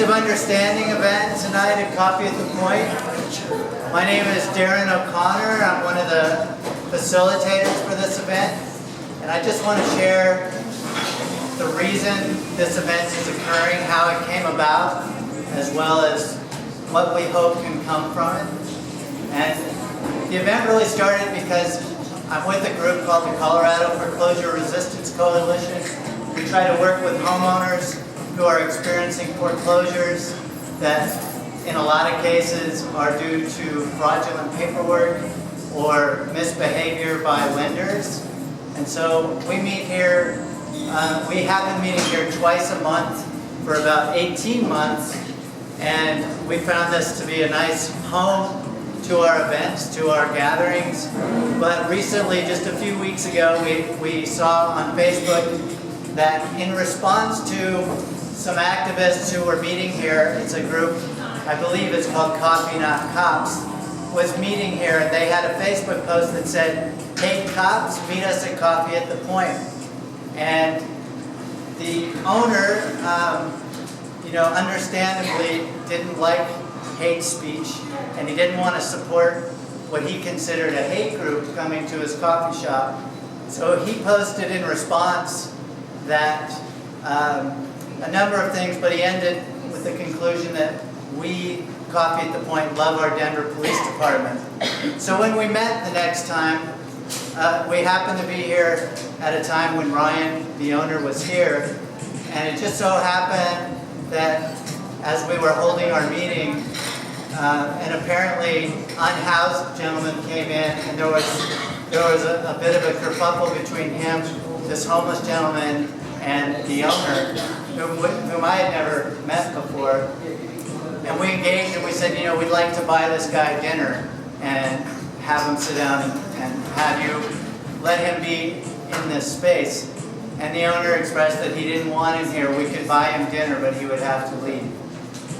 of Understanding event tonight at Coffee at the Point. My name is Darren O'Connor. I'm one of the facilitators for this event. And I just want to share the reason this event is occurring, how it came about, as well as what we hope can come from it. And the event really started because I'm with a group called the Colorado Foreclosure Resistance Coalition. We try to work with homeowners who are experiencing foreclosures that in a lot of cases are due to fraudulent paperwork or misbehavior by lenders. And so we meet here, we have been meeting here twice a month for about 18 months, and we found this to be a nice home to our events, to our gatherings. But recently, just a few weeks ago, we saw on Facebook that in response to some activists who were meeting here, it's a group, I believe it's called Coffee Not Cops, was meeting here, and they had a Facebook post that said, "Hate cops, meet us at Coffee at the Point." And the owner, understandably didn't like hate speech, and he didn't want to support what he considered a hate group coming to his coffee shop. So he posted in response that a number of things, but he ended with the conclusion that we, Coffee at the Point, love our Denver Police Department. So when we met the next time, we happened to be here at a time when Ryan, the owner, was here, and it just so happened that as we were holding our meeting, an apparently unhoused gentleman came in, and there was a bit of a kerfuffle between him, this homeless gentleman, and the owner, whom I had never met before. And we engaged and we said, we'd like to buy this guy dinner and have him sit down and have you let him be in this space. And the owner expressed that he didn't want him here. We could buy him dinner, but he would have to leave.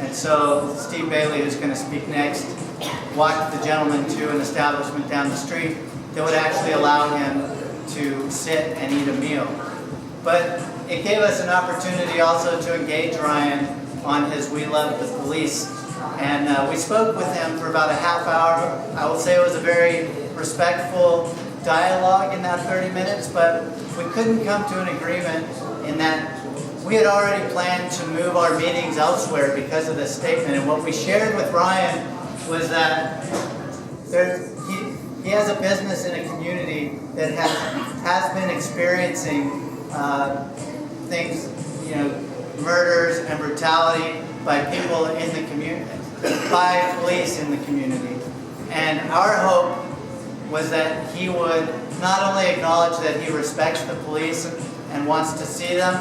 And so Steve Bailey, who's going to speak next, walked the gentleman to an establishment down the street that would actually allow him to sit and eat a meal. But it gave us an opportunity also to engage Ryan on his We Love the Police. And we spoke with him for about a half hour. I will say it was a very respectful dialogue in that 30 minutes, but we couldn't come to an agreement in that we had already planned to move our meetings elsewhere because of this statement. And what we shared with Ryan was that he has a business in a community that has been experiencing things, murders and brutality by people in the community, by police in the community. And our hope was that he would not only acknowledge that he respects the police and wants to see them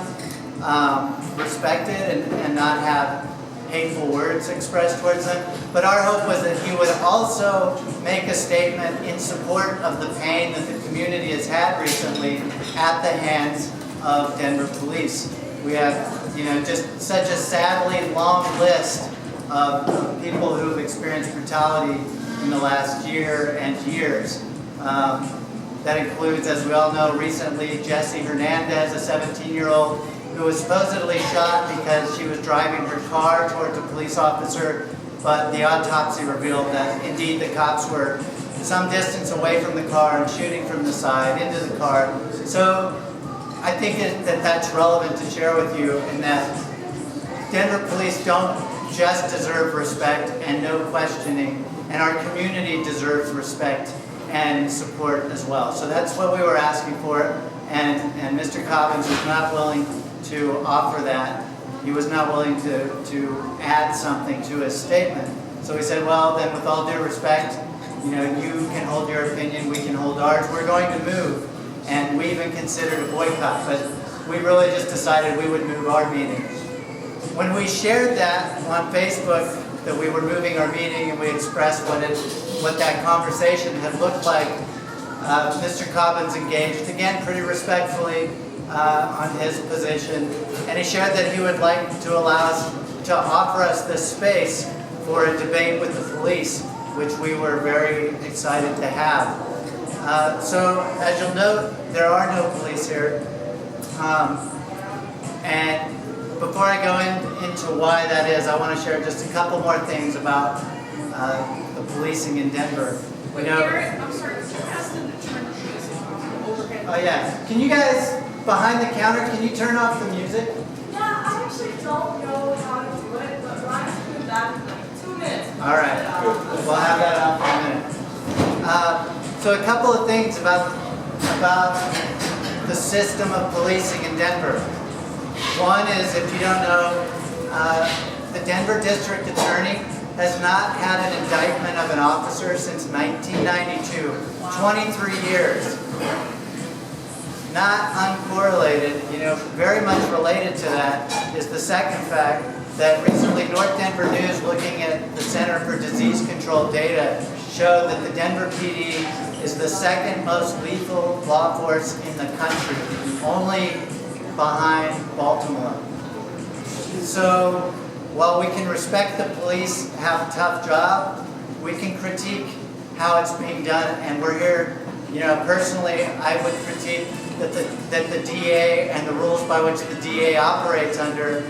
respected and not have hateful words expressed towards them, but our hope was that he would also make a statement in support of the pain that the community has had recently at the hands of Denver police. We have, just such a sadly long list of people who have experienced brutality in the last year and years. That includes, as we all know, recently Jessie Hernandez, a 17-year-old who was supposedly shot because she was driving her car towards a police officer, but the autopsy revealed that indeed the cops were some distance away from the car and shooting from the side into the car. So I think that that's relevant to share with you, in that Denver police don't just deserve respect and no questioning, and our community deserves respect and support as well. So that's what we were asking for, and Mr. Cobbins was not willing to offer that. He was not willing to add something to his statement. So we said, well, then with all due respect, you can hold your opinion, we can hold ours. We're going to move. And we even considered a boycott, but we really just decided we would move our meeting. When we shared that on Facebook, that we were moving our meeting, and we expressed what that conversation had looked like, Mr. Cobbins engaged, again pretty respectfully, on his position, and he shared that he would like to allow us to offer us this space for a debate with the police, which we were very excited to have. So as you'll note, there are no police here, before I go into why that is, I want to share just a couple more things about the policing in Denver. Wait, Garrett, I'm sorry, could you ask them to turn the music off overhead? Oh yeah, can you guys behind the counter, can you turn off the music? Yeah, I actually don't know how to do it, but Ryan's doing that in like 2 minutes. All right, we'll have that on for a minute. So a couple of things about the system of policing in Denver. One is, if you don't know, the Denver District Attorney has not had an indictment of an officer since 1992, 23 years. Not uncorrelated, very much related to that is the second fact that recently North Denver News, looking at the Center for Disease Control data, showed that the Denver PD is the second most lethal law force in the country, only behind Baltimore. So while we can respect the police have a tough job, we can critique how it's being done, and we're here, personally, I would critique that the DA and the rules by which the DA operates under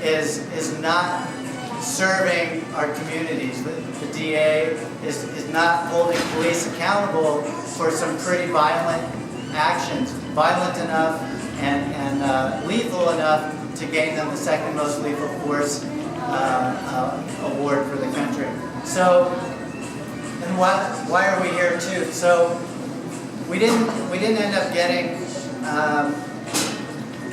is not serving our communities. The DA is not holding police accountable for some pretty violent actions, violent enough and lethal enough to gain them the second most lethal force award for the country. So, and why are we here too? So, we didn't end up getting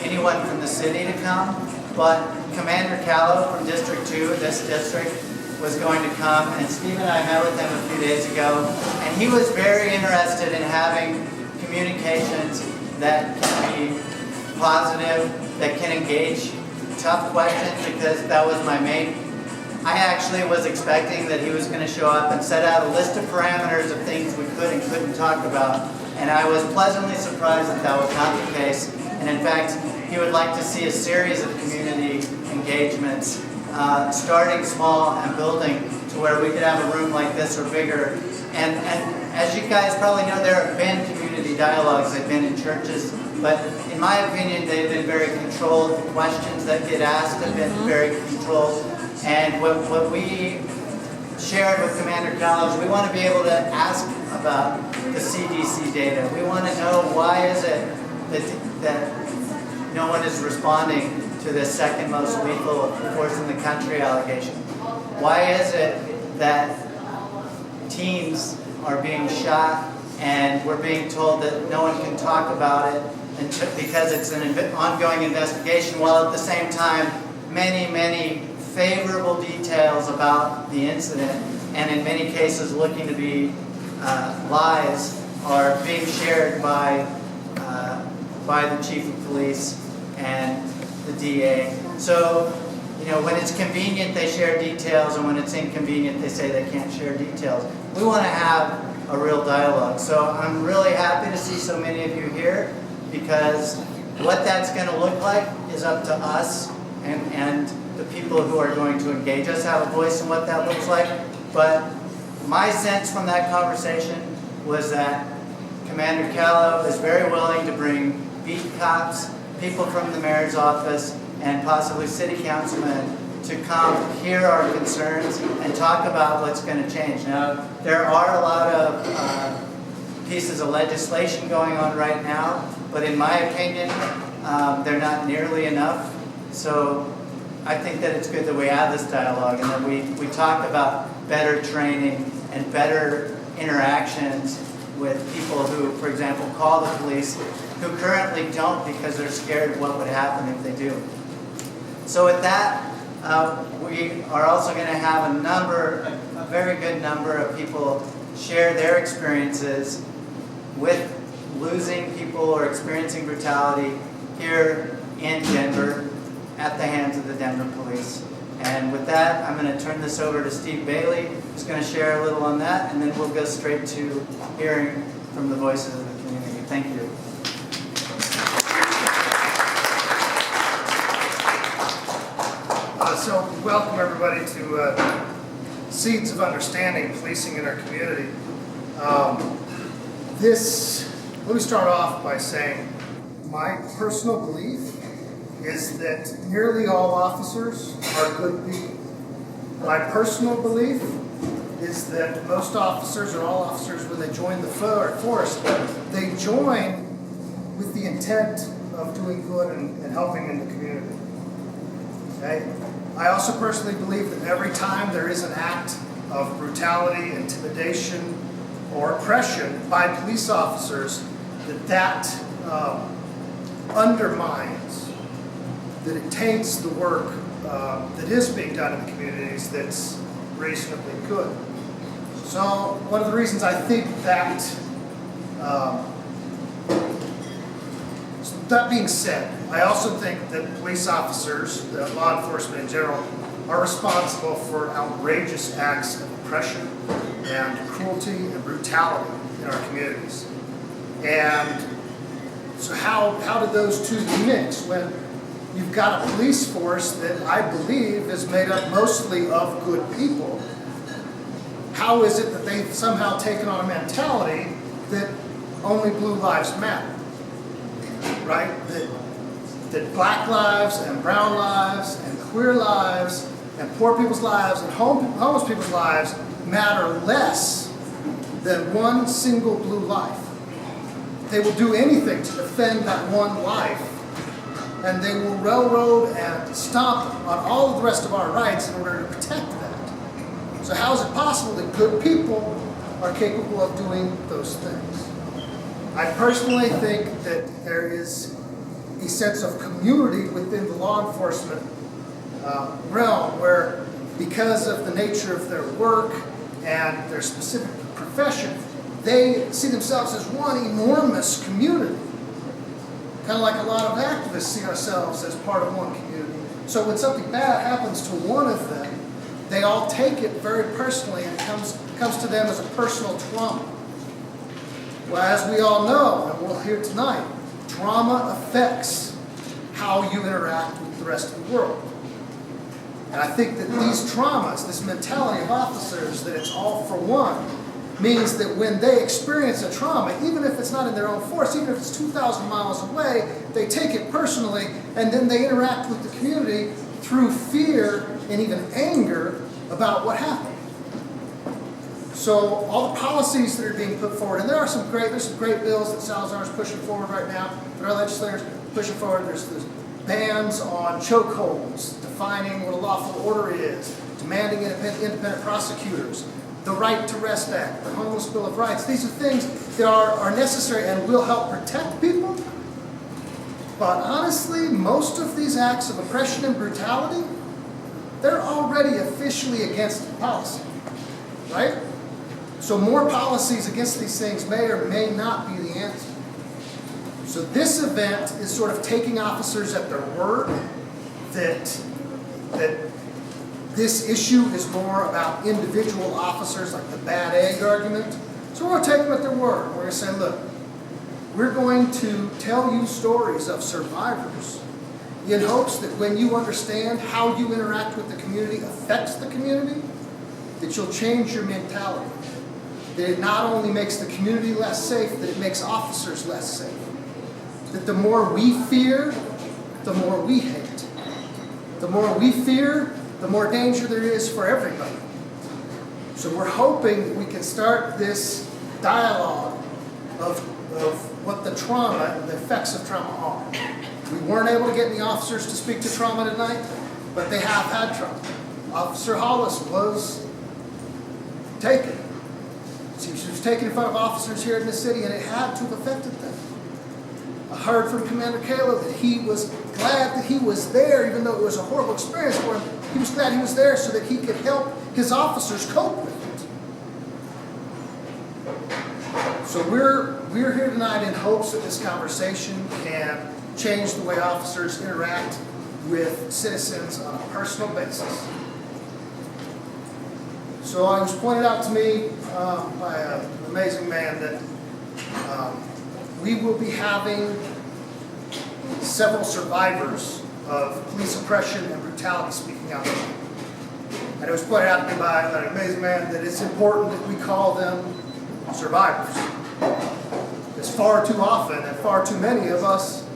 anyone from the city to come, but Commander Callow from District 2, this district, was going to come, and Steve and I met with him a few days ago, and he was very interested in having communications that can be positive, that can engage tough questions, because that was my main. I actually was expecting that he was going to show up and set out a list of parameters of things we could and couldn't talk about, and I was pleasantly surprised that that was not the case. And in fact, he would like to see a series of community engagements, starting small and building to where we could have a room like this or bigger. And as you guys probably know, there have been community dialogues. They've been in churches, but in my opinion, they've been very controlled. Questions that get asked have been very controlled. And what we shared with Commander College, we want to be able to ask about the CDC data. We want to know, why is it that no one is responding to the second most lethal force in the country allegation? Why is it that teens are being shot and we're being told that no one can talk about it because it's an ongoing investigation, while at the same time many favorable details about the incident, and in many cases looking to be lies, are being shared by the chief of police and the DA. So, when it's convenient, they share details, and when it's inconvenient, they say they can't share details. We want to have a real dialogue. So I'm really happy to see so many of you here, because what that's going to look like is up to us and the people who are going to engage us have a voice in what that looks like. But my sense from that conversation was that Commander Callow is very willing to bring beat cops, people from the mayor's office, and possibly city councilmen to come hear our concerns and talk about what's going to change. Now, there are a lot of pieces of legislation going on right now, but in my opinion, they're not nearly enough. So I think that it's good that we have this dialogue and that we talk about better training and better interactions with people who, for example, call the police, who currently don't because they're scared of what would happen if they do. So with that, we are also going to have a very good number of people share their experiences with losing people or experiencing brutality here in Denver at the hands of the Denver police. And with that, I'm going to turn this over to Steve Bailey, who's going to share a little on that, and then we'll go straight to hearing from the voices of the community. Thank you. So welcome everybody to Seeds of Understanding, Policing in Our Community. Let me start off by saying my personal belief is that nearly all officers are good people. My personal belief is that most officers, or all officers, when they join the force, they join with the intent of doing good and helping in the community. Okay? I also personally believe that every time there is an act of brutality, intimidation, or oppression by police officers, that undermines, that it taints the work that is being done in the communities that's reasonably good. So one of the reasons I think that, that being said, I also think that police officers, law enforcement in general, are responsible for outrageous acts of oppression and cruelty and brutality in our communities. And so how do those two mix when you've got a police force that I believe is made up mostly of good people? How is it that they've somehow taken on a mentality that only blue lives matter? Right? That black lives and brown lives and queer lives and poor people's lives and homeless people's lives matter less than one single blue life. They will do anything to defend that one life, and they will railroad and stomp on all of the rest of our rights in order to protect that. So how is it possible that good people are capable of doing those things? I personally think that there is a sense of community within the law enforcement realm where, because of the nature of their work and their specific profession, they see themselves as one enormous community. Kind of like a lot of activists see ourselves as part of one community. So when something bad happens to one of them, they all take it very personally, and it comes to them as a personal trauma. Well, as we all know, and we'll hear tonight, trauma affects how you interact with the rest of the world. And I think that these traumas, this mentality of officers, that it's all for one, means that when they experience a trauma, even if it's not in their own force, even if it's 2,000 miles away, they take it personally, and then they interact with the community through fear and even anger about what happened. So all the policies that are being put forward, and there's some great bills that Salazar is pushing forward right now, that our legislators are pushing forward. There's bans on chokeholds, defining what a lawful order is, demanding independent prosecutors, the Right to Rest Act, the Homeless Bill of Rights. These are things that are necessary and will help protect people. But honestly, most of these acts of oppression and brutality, they're already officially against policy, right? So more policies against these things may or may not be the answer. So this event is sort of taking officers at their word that this issue is more about individual officers, like the bad egg argument. So we're going to take them at their word. We're going to say, look, we're going to tell you stories of survivors in hopes that when you understand how you interact with the community affects the community, that you'll change your mentality. That it not only makes the community less safe, that it makes officers less safe. That the more we fear, the more we hate. The more we fear, the more danger there is for everybody. So we're hoping that we can start this dialogue of what the trauma and the effects of trauma are. We weren't able to get any officers to speak to trauma tonight, but they have had trauma. Officer Hollis was taken. She was taken in front of officers here in the city, and it had to have affected them. I heard from Commander Caleb that he was glad that he was there, even though it was a horrible experience for him. He was glad he was there so that he could help his officers cope with it. So we're here tonight in hopes that this conversation can change the way officers interact with citizens on a personal basis. So it was pointed out to me by an amazing man that we will be having several survivors of police oppression and brutality speaking out. And it was pointed out to me by an amazing man that it's important that we call them survivors. Because far too often and far too many of us,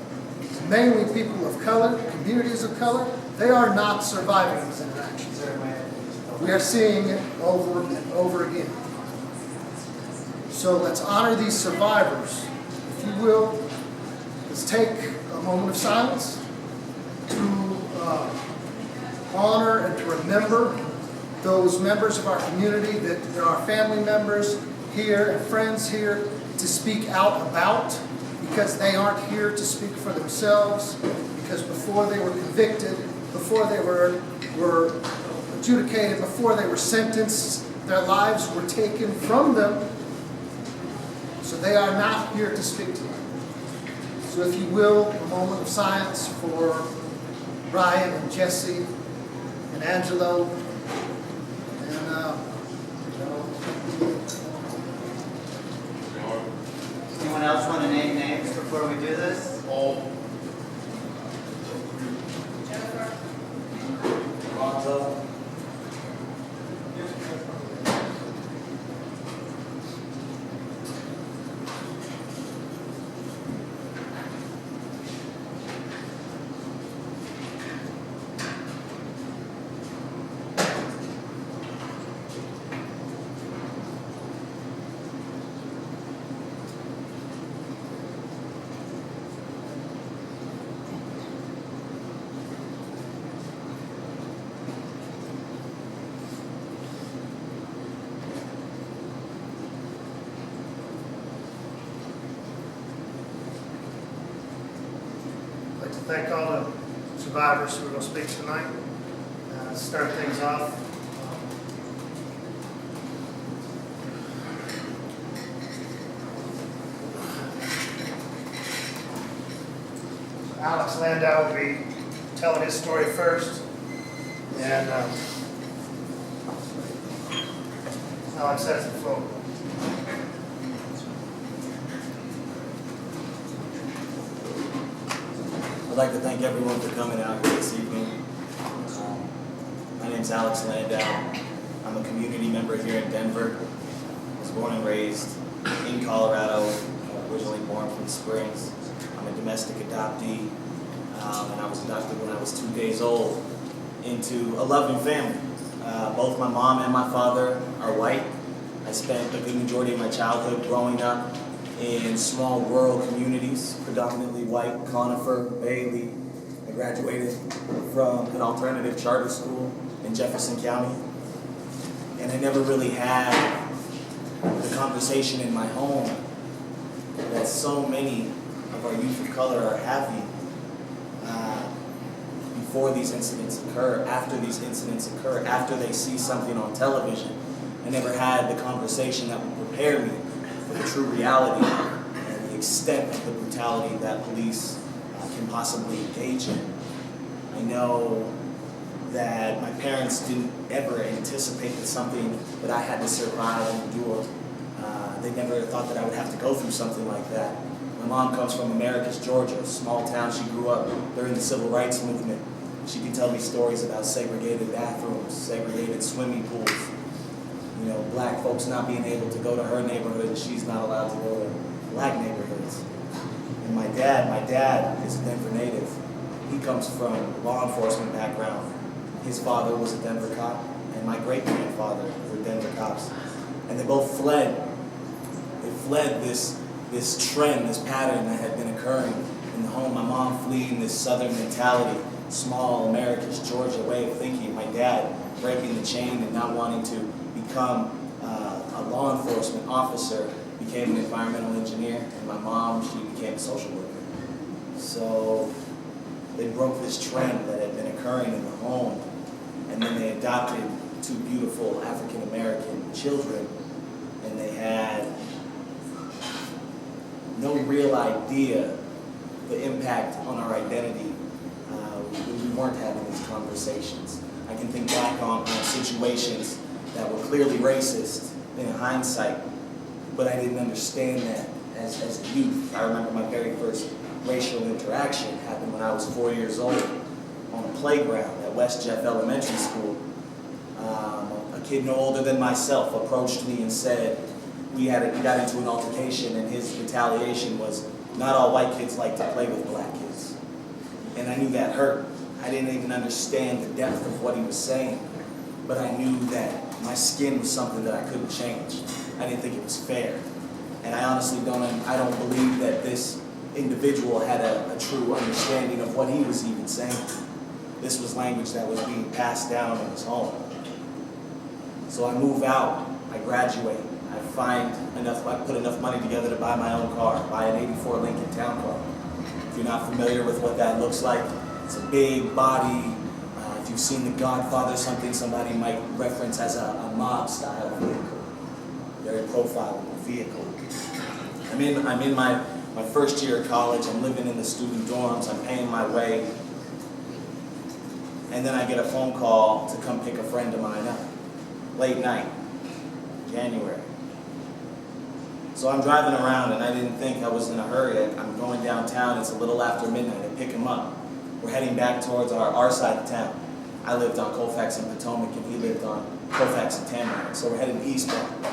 mainly people of color, can communities of color, they are not surviving these interactions. We are seeing it over and over again. So let's honor these survivors. If you will, let's take a moment of silence to honor and to remember those members of our community that there are family members here and friends here to speak out about, because they aren't here to speak for themselves, because before they were convicted, before they were adjudicated, before they were sentenced, their lives were taken from them. So they are not here to speak to you. So if you will, a moment of silence for Ryan and Jesse and Angelo. Anyone else want to name names before we do this? Jennifer. Alonzo. I'd like to thank all the survivors who are going to speak tonight. Start things off. Alex Landau will be telling his story first. And Alex has the floor. I'd like to thank everyone for coming out here this evening. My name's Alex Landau. I'm a community member here in Denver. I was born and raised in Colorado, originally born from the Springs. I'm a domestic adoptee, and I was adopted when I was 2 days old into a loving family. Both my mom and my father are white. I spent a good majority of my childhood growing up in small rural communities, predominantly white, Conifer, Bailey. I graduated from an alternative charter school in Jefferson County, and I never really had the conversation in my home that so many of our youth of color are having before these incidents occur, after these incidents occur, after they see something on television. I never had the conversation that would prepare me for the true reality and the extent of the brutality that police can possibly engage in. I know that my parents didn't ever anticipate that something that I had to survive and endure. They never thought that I would have to go through something like that. My mom comes from Americus, Georgia, a small town. She grew up during the Civil Rights Movement. She can tell me stories about segregated bathrooms, segregated swimming pools, black folks not being able to go to her neighborhood and she's not allowed to go to black neighborhoods. And my dad is a Denver native. He comes from a law enforcement background. His father was a Denver cop, and my great-grandfather were Denver cops. And they both fled. They fled this trend, this pattern that had been occurring in the home. My mom fleeing this southern mentality, small Americus, Georgia way of thinking. My dad breaking the chain and not wanting to become a law enforcement officer, became an environmental engineer, and my mom, she became a social worker. So they broke this trend that had been occurring in the home, and then they adopted 2 beautiful African American children, and they had no real idea the impact on our identity when we weren't having these conversations. I can think back on situations that were clearly racist in hindsight, but I didn't understand that as a youth. I remember my very first racial interaction happened when I was 4 years old on a playground at West Jeff Elementary School. A kid no older than myself approached me and said, we got into an altercation, and his retaliation was, not all white kids like to play with black kids. And I knew that hurt. I didn't even understand the depth of what he was saying, but I knew that my skin was something that I couldn't change. I didn't think it was fair. And I honestly don't believe that this individual had a true understanding of what he was even saying. This was language that was being passed down in his home. So I move out, I graduate, I put enough money together to buy my own car, buy an '84 Lincoln Town Car. If you're not familiar with what that looks like, it's a big body. If you've seen The Godfather, somebody might reference as a mob-style vehicle. Very profilable vehicle. I'm in my first year of college, I'm living in the student dorms, I'm paying my way, and then I get a phone call to come pick a friend of mine up. Late night, January. So I'm driving around and I didn't think I was in a hurry. I'm going downtown, it's a little after midnight, I pick him up. We're heading back towards our side of town. I lived on Colfax and Potomac and he lived on Colfax and Tamarack, so we're heading eastbound.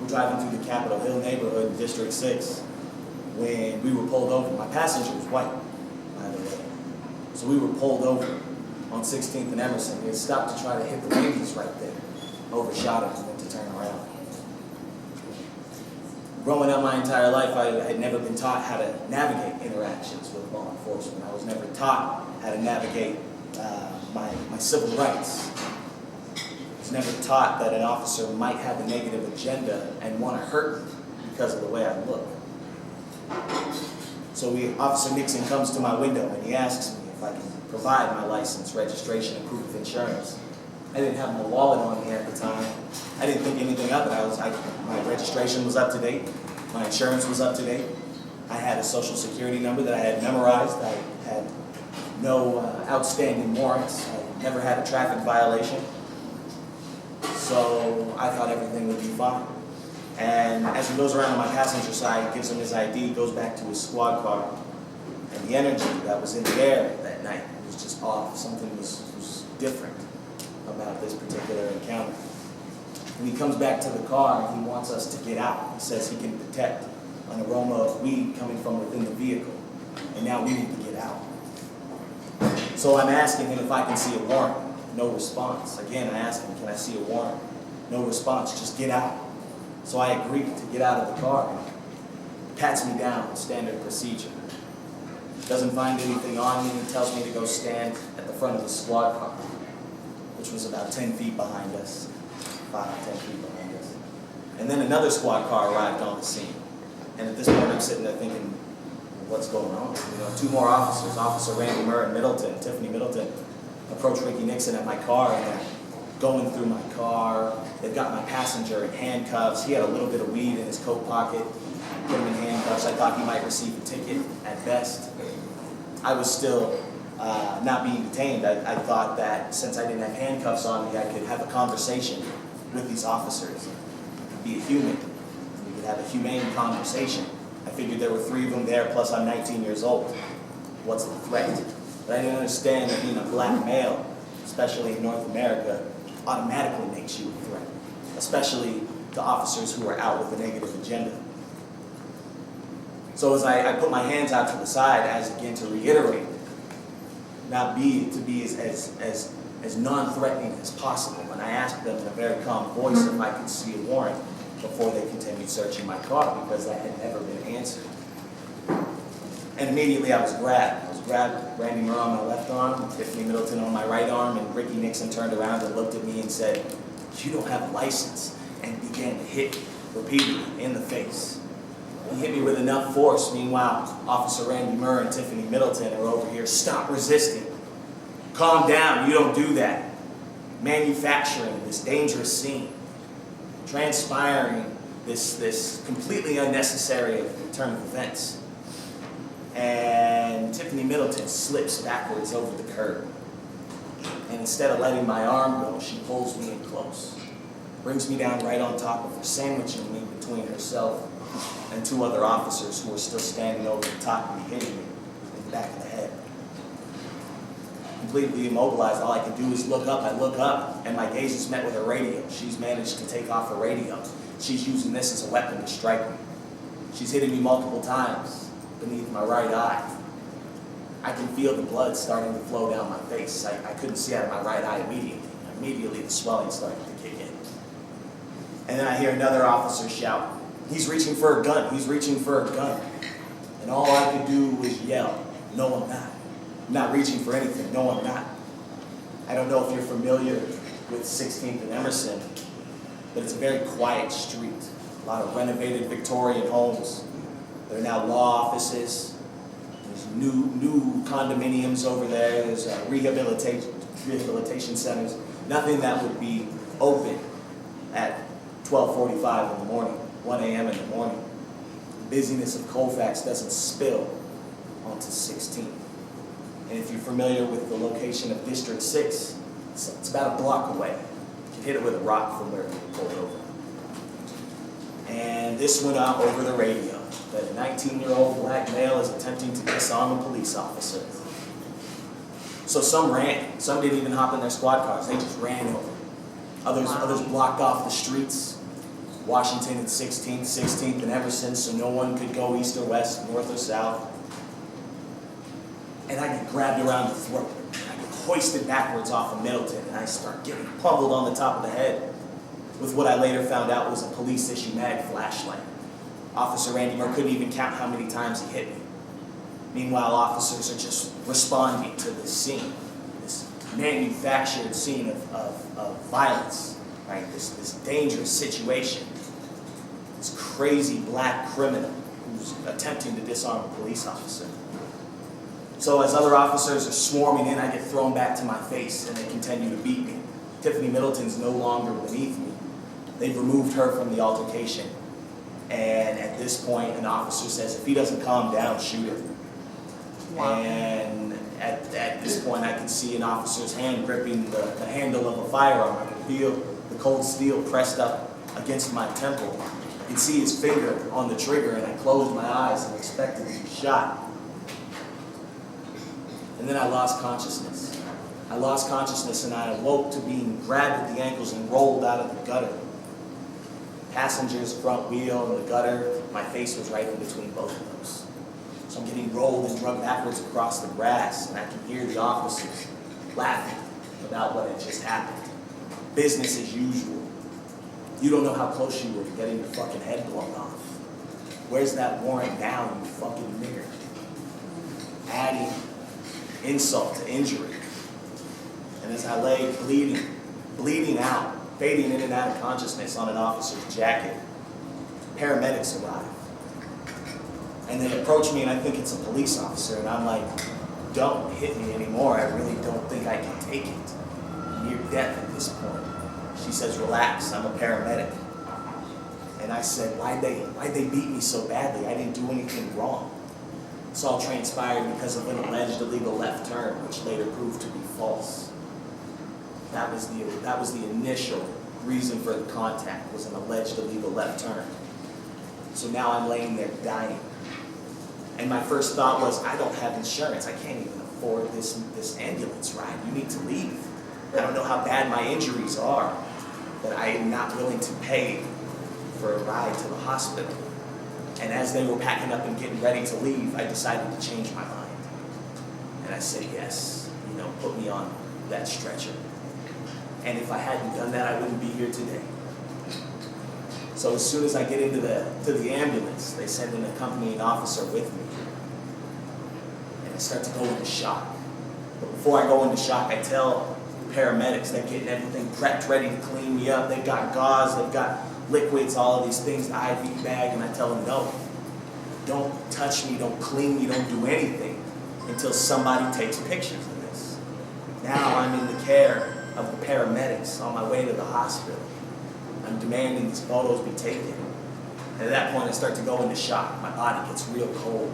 We're driving through the Capitol Hill neighborhood in District 6 when we were pulled over. My passenger was white, by the way. So we were pulled over on 16th and Emerson. We had stopped to try to hit the ladies right there. Overshot him and went to turn around. Growing up my entire life, I had never been taught how to navigate interactions with law enforcement. I was never taught how to navigate my civil rights. I was never taught that an officer might have a negative agenda and want to hurt me because of the way I look. So Officer Nixon comes to my window and he asks me if I can provide my license, registration, and proof of insurance. I didn't have my wallet on me at the time. I didn't think anything of it. My registration was up to date. My insurance was up to date. I had a social security number that I had memorized. I had no outstanding warrants. I never had a traffic violation. So I thought everything would be fine. And as he goes around to my passenger side, gives him his ID, goes back to his squad car, and the energy that was in the air that night was just off. Something was different about this particular encounter. When he comes back to the car, he wants us to get out. He says he can detect an aroma of weed coming from within the vehicle, and now we need to get out. So I'm asking him if I can see a warrant. No response. Again, I ask him, can I see a warrant? No response, just get out. So I agree to get out of the car. He pats me down, standard procedure. Doesn't find anything on me. He tells me to go stand at the front of the squad car, which was about 10 feet behind us, 5 to 10 feet behind us. And then another squad car arrived on the scene. And at this point, I'm sitting there thinking, what's going on? You know, 2 more officers, Officer Randy Murr and Tiffany Middleton, approach Ricky Nixon at my car, and they're going through my car. They've got my passenger in handcuffs. He had a little bit of weed in his coat pocket. Put him in handcuffs. I thought he might receive a ticket at best. I was still not being detained. I thought that since I didn't have handcuffs on me, I could have a conversation with these officers. I could be a human. We could have a humane conversation. I figured there were 3 of them there, plus I'm 19 years old. What's the threat? But I didn't understand that being a black male, especially in North America, automatically makes you a threat, especially to officers who are out with a negative agenda. So as I put my hands out to the side, as again to reiterate, to be as non-threatening as possible, and I asked them in a very calm voice if I could see a warrant before they continued searching my car, because that had never been answered. And immediately I was grabbed. Randy Murr on my left arm, Tiffany Middleton on my right arm, and Ricky Nixon turned around and looked at me and said, "You don't have a license," and began to hit me repeatedly in the face. He hit me with enough force. Meanwhile, Officer Randy Murr and Tiffany Middleton are over here. "Stop resisting. Calm down. You don't do that." Manufacturing this dangerous scene. Transpiring this completely unnecessary turn of events. And Tiffany Middleton slips backwards over the curb. And instead of letting my arm go, she pulls me in close. Brings me down right on top of her, sandwiching me between herself and 2 other officers who were still standing over the top of me, hitting me in the back of the head. Completely immobilized, all I could do is look up. I look up, and my gaze is met with her radio. She's managed to take off her radio. She's using this as a weapon to strike me. She's hitting me multiple times beneath my right eye. I can feel the blood starting to flow down my face. I couldn't see out of my right eye immediately. Immediately the swelling started to kick in. And then I hear another officer shout, "He's reaching for a gun, he's reaching for a gun." And all I could do was yell, "No, I'm not. I'm not reaching for anything, no, I'm not." I don't know if you're familiar with 16th and Emerson, but it's a very quiet street. A lot of renovated Victorian homes. There are now law offices. There's new condominiums over there. There's rehabilitation centers. Nothing that would be open at 12:45 in the morning, 1 a.m. in the morning. The busyness of Colfax doesn't spill onto 16th. And if you're familiar with the location of District 6, it's about a block away. You can hit it with a rock from where you pulled over. And this went out over the radio that a 19-year-old black male is attempting to disarm a police officer. So some ran. Some didn't even hop in their squad cars. They just ran over. Others blocked off the streets. Washington and 16th and Emerson, so no one could go east or west, north or south. And I get grabbed around the throat. I get hoisted backwards off of Middleton, and I start getting pummeled on the top of the head with what I later found out was a police-issue mag flashlight. Officer Randy Moore couldn't even count how many times he hit me. Meanwhile, officers are just responding to this scene, this manufactured scene of violence, right? This dangerous situation, this crazy black criminal who's attempting to disarm a police officer. So as other officers are swarming in, I get thrown back to my face and they continue to beat me. Tiffany Middleton's no longer beneath me. They've removed her from the altercation. And at this point, an officer says, if he doesn't calm down, shoot him. Wow. And at this point, I can see an officer's hand gripping the handle of a firearm. I can feel the cold steel pressed up against my temple. I can see his finger on the trigger, and I closed my eyes and expected to be shot. And then I lost consciousness. I lost consciousness and I awoke to being grabbed at the ankles and rolled out of the gutter. Passenger's front wheel and the gutter, my face was right in between both of those. So I'm getting rolled and dragged backwards across the grass, and I can hear the officers laughing about what had just happened. Business as usual. You don't know how close you were to getting your fucking head blown off. Where's that warrant now, you fucking nigger? Adding insult to injury. And as I lay bleeding out, fading in and out of consciousness on an officer's jacket, paramedics arrive. And they approach me and I think it's a police officer, and I'm like, don't hit me anymore, I really don't think I can take it. Near death at this point. She says, relax, I'm a paramedic. And I said, why'd they beat me so badly? I didn't do anything wrong. This all transpired because of an alleged illegal left turn, which later proved to be false. That was the initial reason for the contact, was an alleged illegal left turn. So now I'm laying there dying. And my first thought was, I don't have insurance. I can't even afford this ambulance ride. You need to leave. I don't know how bad my injuries are, but I am not willing to pay for a ride to the hospital. And as they were packing up and getting ready to leave, I decided to change my mind. And I said, yes, put me on that stretcher. And if I hadn't done that, I wouldn't be here today. So as soon as I get into the ambulance, they send an accompanying officer with me. And I start to go into shock. But before I go into shock, I tell the paramedics, they're getting everything prepped, ready to clean me up. They've got gauze, they've got liquids, all of these things, the IV bag, and I tell them, no, don't touch me, don't clean me, don't do anything until somebody takes pictures of this. Now I'm in the care of the paramedics on my way to the hospital. I'm demanding these photos be taken. And at that point I start to go into shock. My body gets real cold.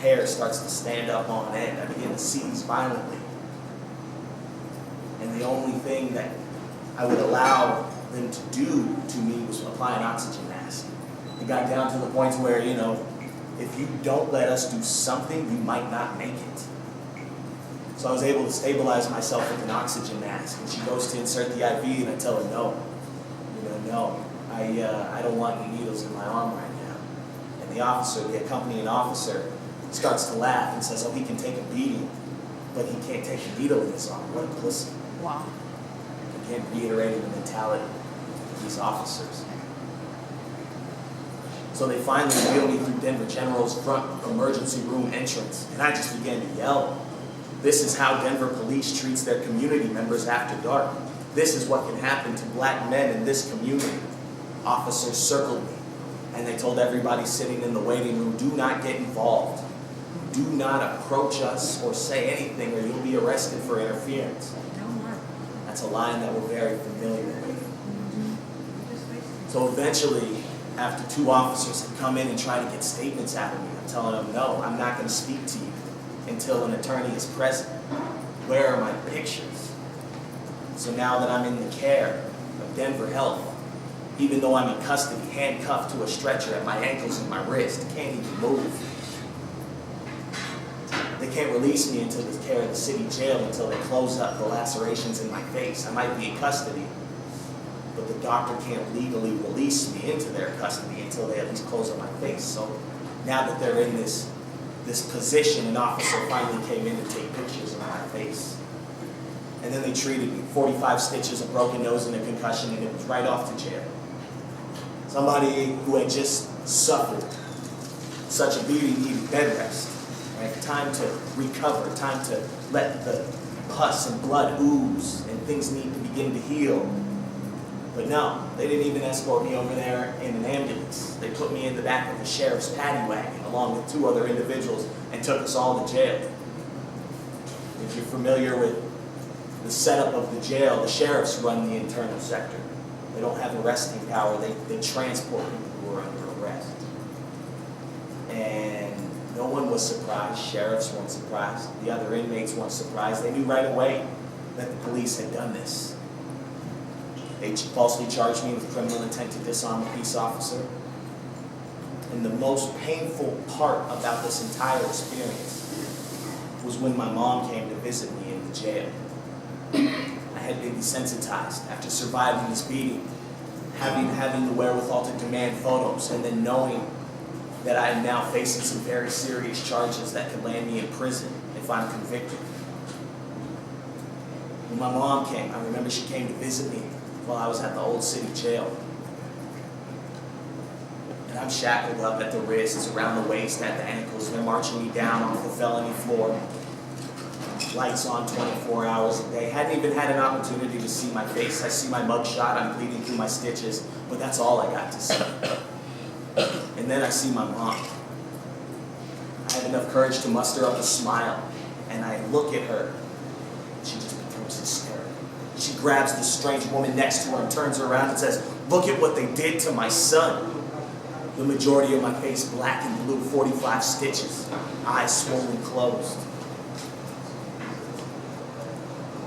Hair starts to stand up on end. I begin to seize violently. And the only thing that I would allow them to do to me was apply an oxygen mask. It got down to the point where, if you don't let us do something, you might not make it. So I was able to stabilize myself with an oxygen mask. And she goes to insert the IV, and I tell her, no, I don't want any needles in my arm right now. And the accompanying officer, starts to laugh and says, oh, he can take a beating, but he can't take a needle in his arm. What a pussy. Wow. Again, reiterating the mentality of these officers. So they finally wheel me through Denver General's front emergency room entrance, and I just began to yell. This is how Denver police treats their community members after dark. This is what can happen to black men in this community. Officers circled me, and they told everybody sitting in the waiting room, do not get involved. Do not approach us or say anything or you'll be arrested for interference. That's a line that we're very familiar with. So eventually, after 2 officers had come in and tried to get statements out of me, I'm telling them, no, I'm not going to speak to you until an attorney is present. Where are my pictures? So now that I'm in the care of Denver Health, even though I'm in custody, handcuffed to a stretcher at my ankles and my wrist, can't even move. They can't release me into the care of the city jail until they close up the lacerations in my face. I might be in custody, but the doctor can't legally release me into their custody until they at least close up my face. So now that they're in this position, an officer finally came in to take pictures of my face. And then they treated me, 45 stitches, a broken nose, and a concussion, and it was right off to jail. Somebody who had just suffered such a beating needed bed rest. Right? Time to recover, time to let the pus and blood ooze, and things need to begin to heal. But no, they didn't even escort me over there in an ambulance. They put me in the back of the sheriff's paddy wagon along with 2 other individuals and took us all to jail. If you're familiar with the setup of the jail, the sheriffs run the internal sector. They don't have arresting power. They transport people who are under arrest. And no one was surprised. Sheriffs weren't surprised. The other inmates weren't surprised. They knew right away that the police had done this. They falsely charged me with criminal intent to disarm a peace officer. And the most painful part about this entire experience was when my mom came to visit me in the jail. I had been desensitized after surviving this beating, having the wherewithal to demand photos, and then knowing that I am now facing some very serious charges that could land me in prison if I'm convicted. When my mom came, I remember she came to visit me while I was at the old city jail. And I'm shackled up at the wrists, around the waist, at the ankles. They're marching me down off the felony floor. Lights on 24 hours a day. Hadn't even had an opportunity to see my face. I see my mugshot, I'm bleeding through my stitches, but that's all I got to see. And then I see my mom. I have enough courage to muster up a smile, and I look at her. She just becomes hysterical. She grabs the strange woman next to her and turns her around and says, "Look at what they did to my son." The majority of my face black and blue, 45 stitches, eyes swollen closed.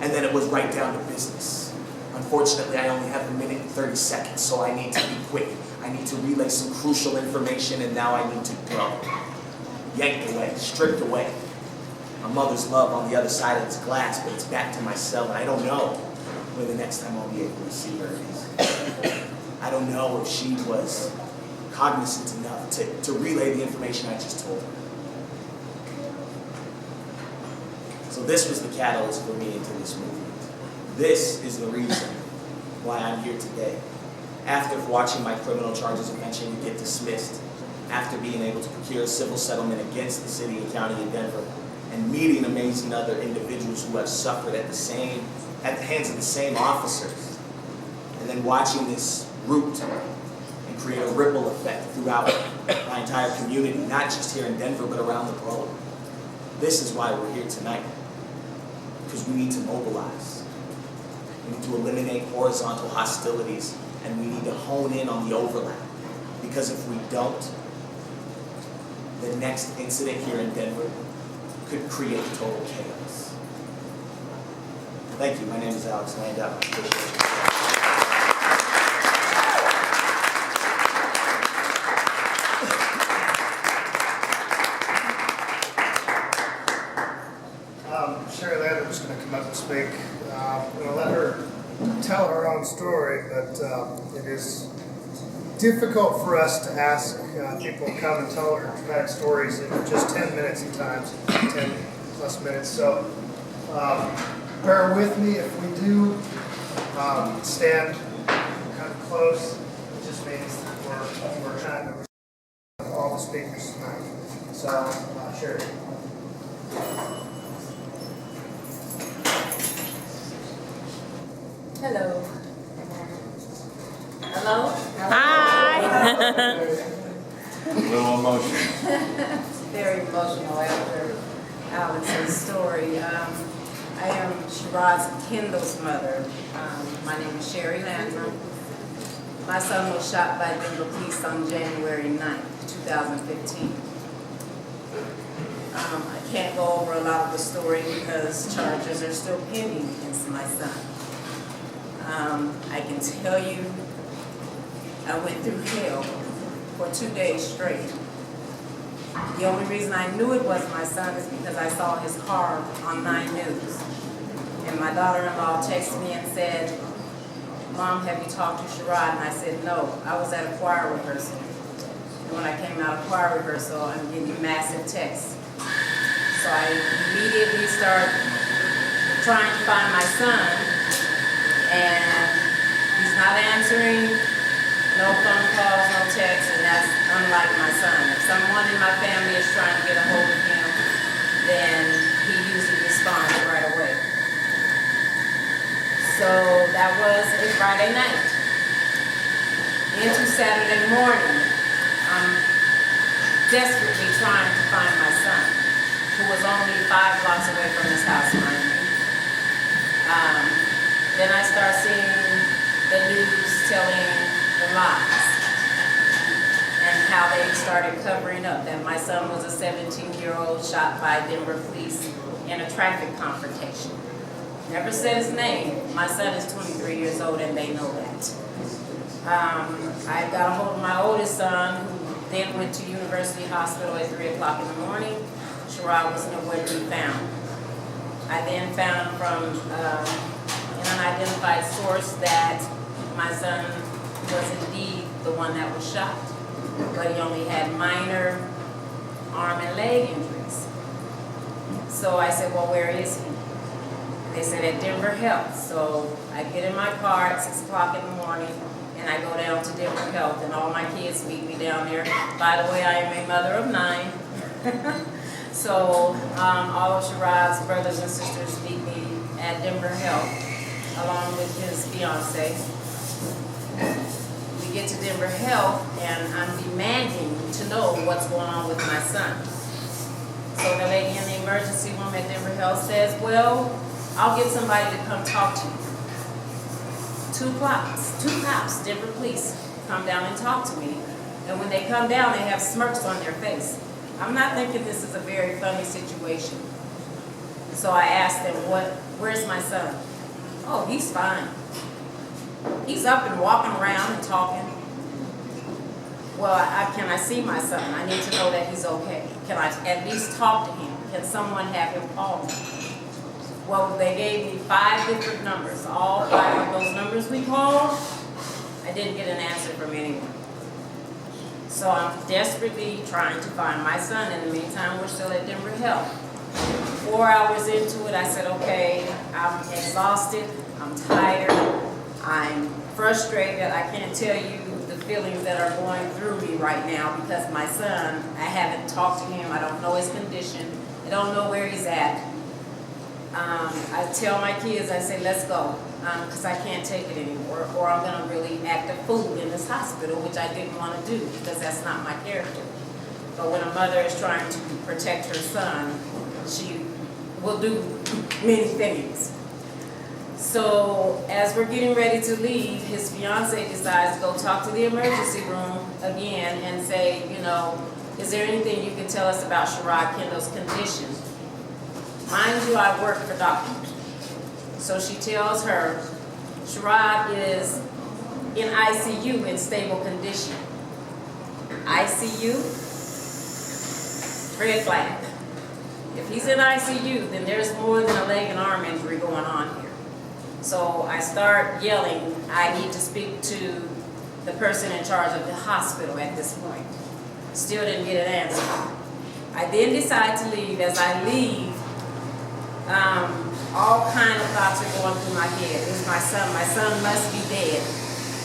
And then it was right down to business. Unfortunately, I only have 1 minute and 30 seconds, so I need to be quick. I need to relay some crucial information, and now I need to go. Yanked away, stripped away. My mother's love on the other side of this glass, but it's back to my cell, and I don't know when the next time I'll be able to see her is. I don't know if she was cognizant enough to relay the information I just told her. So this was the catalyst for me into this movement. This is the reason why I'm here today. After watching my criminal charges eventually get dismissed, after being able to procure a civil settlement against the city and county of Denver, and meeting amazing other individuals who have suffered at the hands of the same officers, and then watching this root and create a ripple effect throughout my entire community, not just here in Denver, but around the globe. This is why we're here tonight. Because we need to mobilize. We need to eliminate horizontal hostilities, and we need to hone in on the overlap. Because if we don't, the next incident here in Denver could create total chaos. Thank you. My name is Alex Landau. I appreciate it. Sherry Lander was going to come up and speak. I'm going to let her tell her own story, but it is difficult for us to ask people to come and tell their traumatic stories in just 10 minutes at times, 10 plus minutes. So bear with me if we do stand kind of close. It just means that we're trying to respond to all the speakers tonight. So, Sherry. Hello. Hello? Hi. A little emotion. Very emotional after Alex's story. I am Shiraz Kendall's mother. My name is Sherry Landrum. My son was shot by Denver police on January 9th, 2015. I can't go over a lot of the story because charges are still pending against my son. I can tell you I went through hell for 2 days straight. The only reason I knew it was my son is because I saw his car on 9 News. And my daughter-in-law texted me and said, "Mom, have you talked to Sherrod?" And I said, "No, I was at a choir rehearsal." And when I came out of choir rehearsal, I'm getting massive texts. So I immediately start trying to find my son, and he's not answering, no phone calls, no texts, and that's unlike my son. If someone in my family is trying to get a hold of him, then he usually responds right away. So that was a Friday night. Into Saturday morning, I'm desperately trying to find my son, who was only 5 blocks away from his house, mind you. Then I start seeing the news telling the lies and how they started covering up that my son was a 17-year-old shot by Denver police in a traffic confrontation. Never said his name. My son is 23 years old and they know that. I got a hold of my oldest son, who then went to University Hospital at 3 o'clock in the morning. Sherrod was nowhere to be found. I then found from an unidentified source that my son was indeed the one that was shot, but he only had minor arm and leg injuries. So I said, well, where is he? They said at Denver Health. So I get in my car at 6 o'clock in the morning and I go down to Denver Health, and all my kids meet me down there. By the way, I am a mother of 9. So all of Sherrod's brothers and sisters meet me at Denver Health along with his fiance. We get to Denver Health and I'm demanding to know what's going on with my son. So the lady in the emergency room at Denver Health says, well, I'll get somebody to come talk to you. 2 cops, Denver police, come down and talk to me. And when they come down, they have smirks on their face. I'm not thinking this is a very funny situation. So I asked them, where's my son? Oh, he's fine. He's up and walking around and talking. Well, can I see my son? I need to know that he's okay. Can I at least talk to him? Can someone have him call me? Well, they gave me 5 different numbers. All 5 of those numbers we called, I didn't get an answer from anyone. So I'm desperately trying to find my son. In the meantime, we're still at Denver Health. 4 hours into it, I said, okay, I'm exhausted, I'm tired, I'm frustrated. I can't tell you the feelings that are going through me right now because my son, I haven't talked to him, I don't know his condition, I don't know where he's at. I tell my kids, I say, let's go, because I can't take it anymore, or I'm going to really act a fool in this hospital, which I didn't want to do, because that's not my character. But when a mother is trying to protect her son, she will do many things. So as we're getting ready to leave, his fiance decides to go talk to the emergency room again and say, you know, is there anything you can tell us about Sherrod Kendall's condition? Mind you, I work for doctors. So she tells her, Sherrod is in ICU in stable condition. ICU? Red flag. If he's in ICU, then there's more than a leg and arm injury going on here. So I start yelling, I need to speak to the person in charge of the hospital at this point. Still didn't get an answer. I then decide to leave. As I leave, all kind of thoughts are going through my head. It's my son. My son must be dead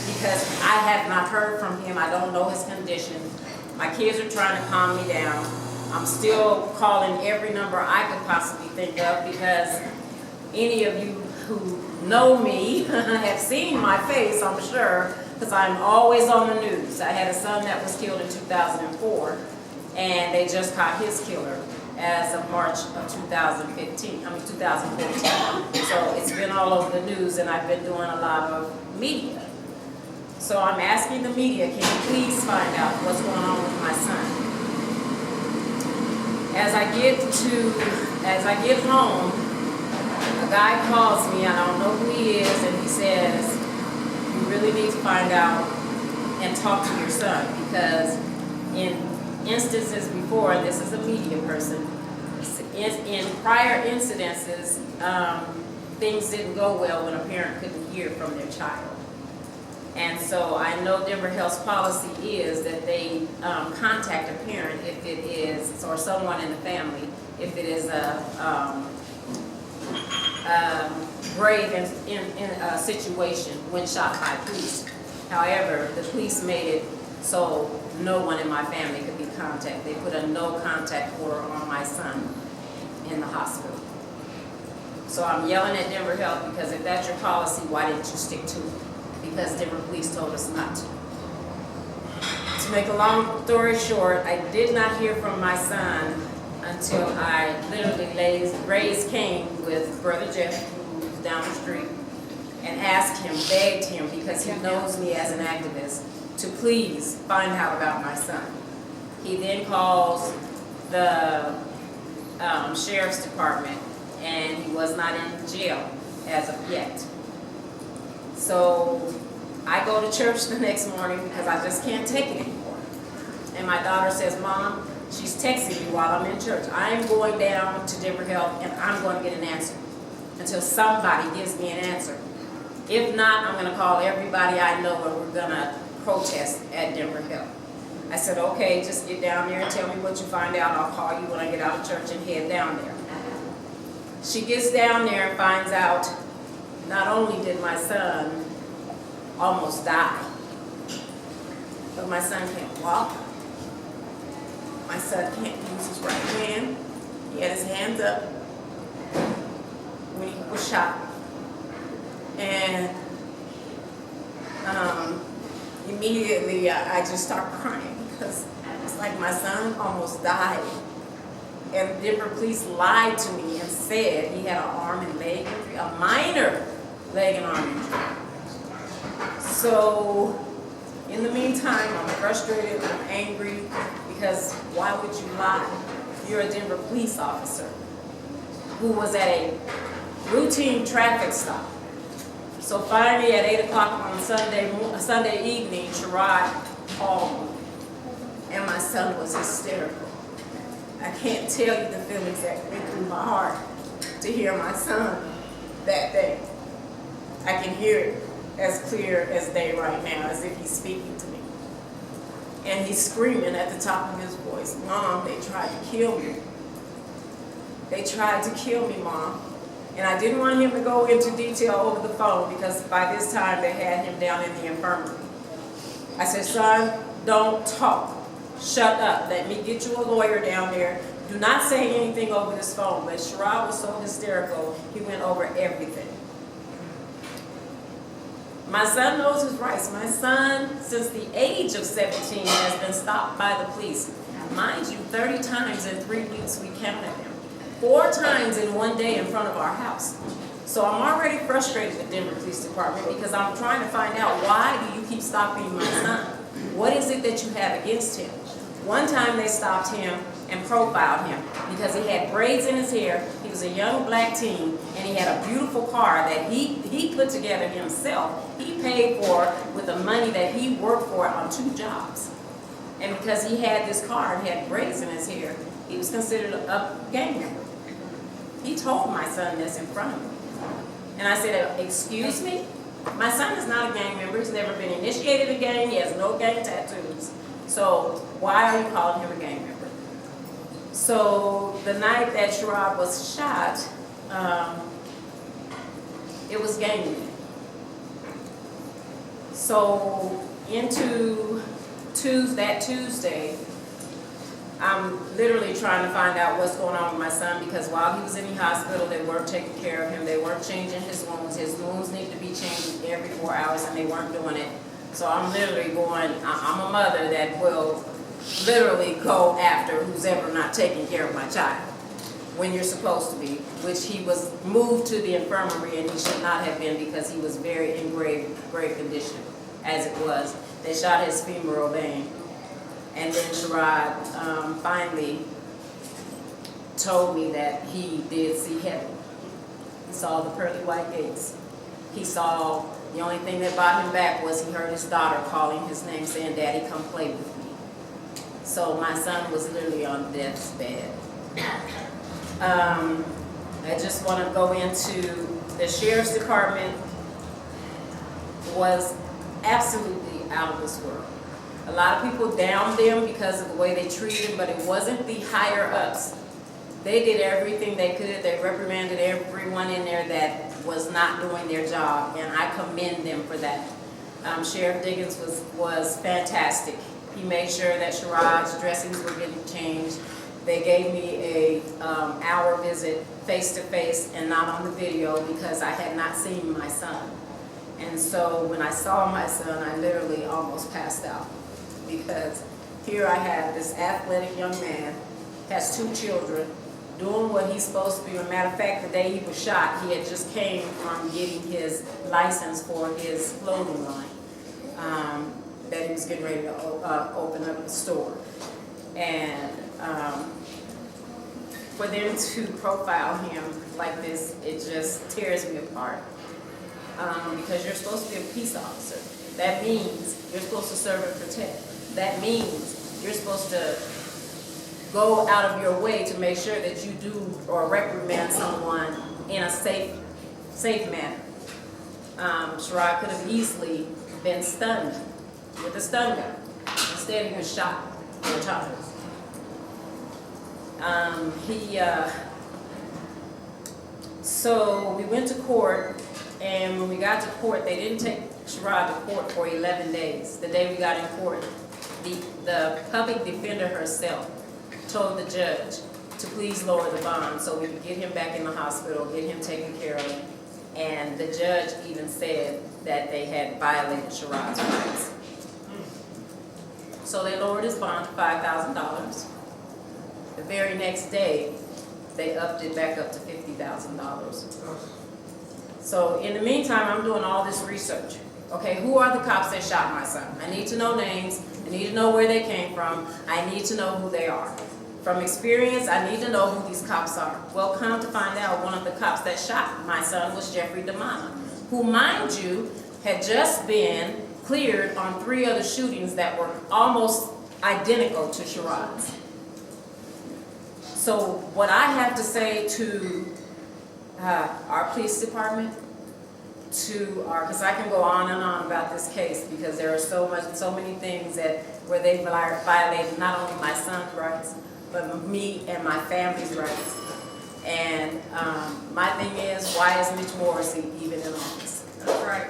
because I have not heard from him. I don't know his condition. My kids are trying to calm me down. I'm still calling every number I could possibly think of because any of you who know me have seen my face, I'm sure, because I'm always on the news. I had a son that was killed in 2004, and they just caught his killer as of March of 2014. So it's been all over the news, and I've been doing a lot of media. So I'm asking the media, can you please find out what's going on with my son? As I get home, a guy calls me, I don't know who he is, and he says, you really need to find out and talk to your son, because in instances before, and this is a media person, in prior incidences, things didn't go well when a parent couldn't hear from their child. And so I know Denver Health's policy is that they contact a parent if it is, or someone in the family, if it is a grave in situation when shot by police. However, the police made it so no one in my family could be contacted. They put a no contact order on my son in the hospital. So I'm yelling at Denver Health because if that's your policy, why didn't you stick to it? Because Denver police told us not to. To make a long story short, I did not hear from my son until I literally raised Cain with Brother Jeff, who's down the street, and asked him, begged him, because he knows me as an activist, to please find out about my son. He then calls the sheriff's department, and he was not in jail as of yet. So I go to church the next morning because I just can't take it anymore. And my daughter says, Mom, she's texting me while I'm in church. I'm going down to Denver Health and I'm going to get an answer until somebody gives me an answer. If not, I'm going to call everybody I know and we're going to protest at Denver Health. I said, okay, just get down there and tell me what you find out. I'll call you when I get out of church and head down there. She gets down there and finds out not only did my son almost die, but my son can't walk. My son can't use his right hand. He had his hands up when he was shot. And immediately I just start crying because it's like my son almost died. And Denver police lied to me and said he had an arm and leg injury, a minor leg and arm injury. So in the meantime, I'm frustrated, I'm angry, because why would you lie? You're a Denver police officer who was at a routine traffic stop. So finally at 8 o'clock on Sunday evening, Sherrod called me, and my son was hysterical. I can't tell you the feelings that went through my heart to hear my son that day. I can hear it as clear as day right now, as if he's speaking to me. And he's screaming at the top of his voice, Mom, they tried to kill me. They tried to kill me, Mom. And I didn't want him to go into detail over the phone because by this time they had him down in the infirmary. I said, son, don't talk. Shut up. Let me get you a lawyer down there. Do not say anything over this phone. But Sherrod was so hysterical, he went over everything. My son knows his rights. My son, since the age of 17, has been stopped by the police. Mind you, 30 times in 3 weeks we counted him. 4 times in one day in front of our house. So I'm already frustrated with Denver Police Department because I'm trying to find out, why do you keep stopping my son? What is it that you have against him? One time they stopped him and profiled him because he had braids in his hair, he was a young black teen, and he had a beautiful car that he put together himself. He paid for with the money that he worked for on 2 jobs. And because he had this car and had braids in his hair, he was considered a gang member. He told my son this in front of me. And I said, excuse me? My son is not a gang member. He's never been initiated in a gang. He has no gang tattoos. So why are you calling him a gang member? So the night that Sherrod was shot, it was gang week. So into that Tuesday, I'm literally trying to find out what's going on with my son, because while he was in the hospital, they weren't taking care of him. They weren't changing his wounds. His wounds need to be changed every 4 hours, and they weren't doing it. So I'm literally going, I'm a mother that will literally go after who's ever not taking care of my child when you're supposed to be, which he was moved to the infirmary, and he should not have been, because he was very in grave condition as it was. They shot his femoral vein. And then Sherrod finally told me that he did see heaven. He saw the pearly white gates. He saw, the only thing that brought him back was he heard his daughter calling his name, saying, "Daddy, come play with me." So my son was literally on death's bed. I just want to go into the sheriff's department was absolutely out of this world. A lot of people downed them because of the way they treated him, but it wasn't the higher ups. They did everything they could. They reprimanded everyone in there that was not doing their job, and I commend them for that. Sheriff Diggins was fantastic. He made sure that Sherrod's dressings were getting changed. They gave me a hour visit face-to-face and not on the video, because I had not seen my son. And so when I saw my son, I literally almost passed out, because here I have this athletic young man, has 2 children, doing what he's supposed to be. As a matter of fact, the day he was shot, he had just came from getting his license for his clothing line, that he was getting ready to open up a store. And for them to profile him like this, it just tears me apart. Because you're supposed to be a peace officer. That means you're supposed to serve and protect. That means you're supposed to go out of your way to make sure that you do or reprimand someone in a safe manner. Sherrod could have easily been stunned with a stun gun. Instead, he was shot 4 times. So we went to court, and when we got to court, they didn't take Sherrod to court for 11 days. The day we got in court, the public defender herself told the judge to please lower the bond so we could get him back in the hospital, get him taken care of. And the judge even said that they had violated Sherrod's rights. So they lowered his bond to $5,000. The very next day, they upped it back up to $50,000. So in the meantime, I'm doing all this research. Okay, who are the cops that shot my son? I need to know names. I need to know where they came from. I need to know who they are. From experience, I need to know who these cops are. Well, come to find out, one of the cops that shot my son was Jeffrey DeMana, who, mind you, had just been cleared on 3 other shootings that were almost identical to Sherrod's. So what I have to say to our police department, because I can go on and on about this case, because there are so many things where they violated not only my son's rights, but me and my family's rights. And my thing is, why is Mitch Morrissey even in office? That's right.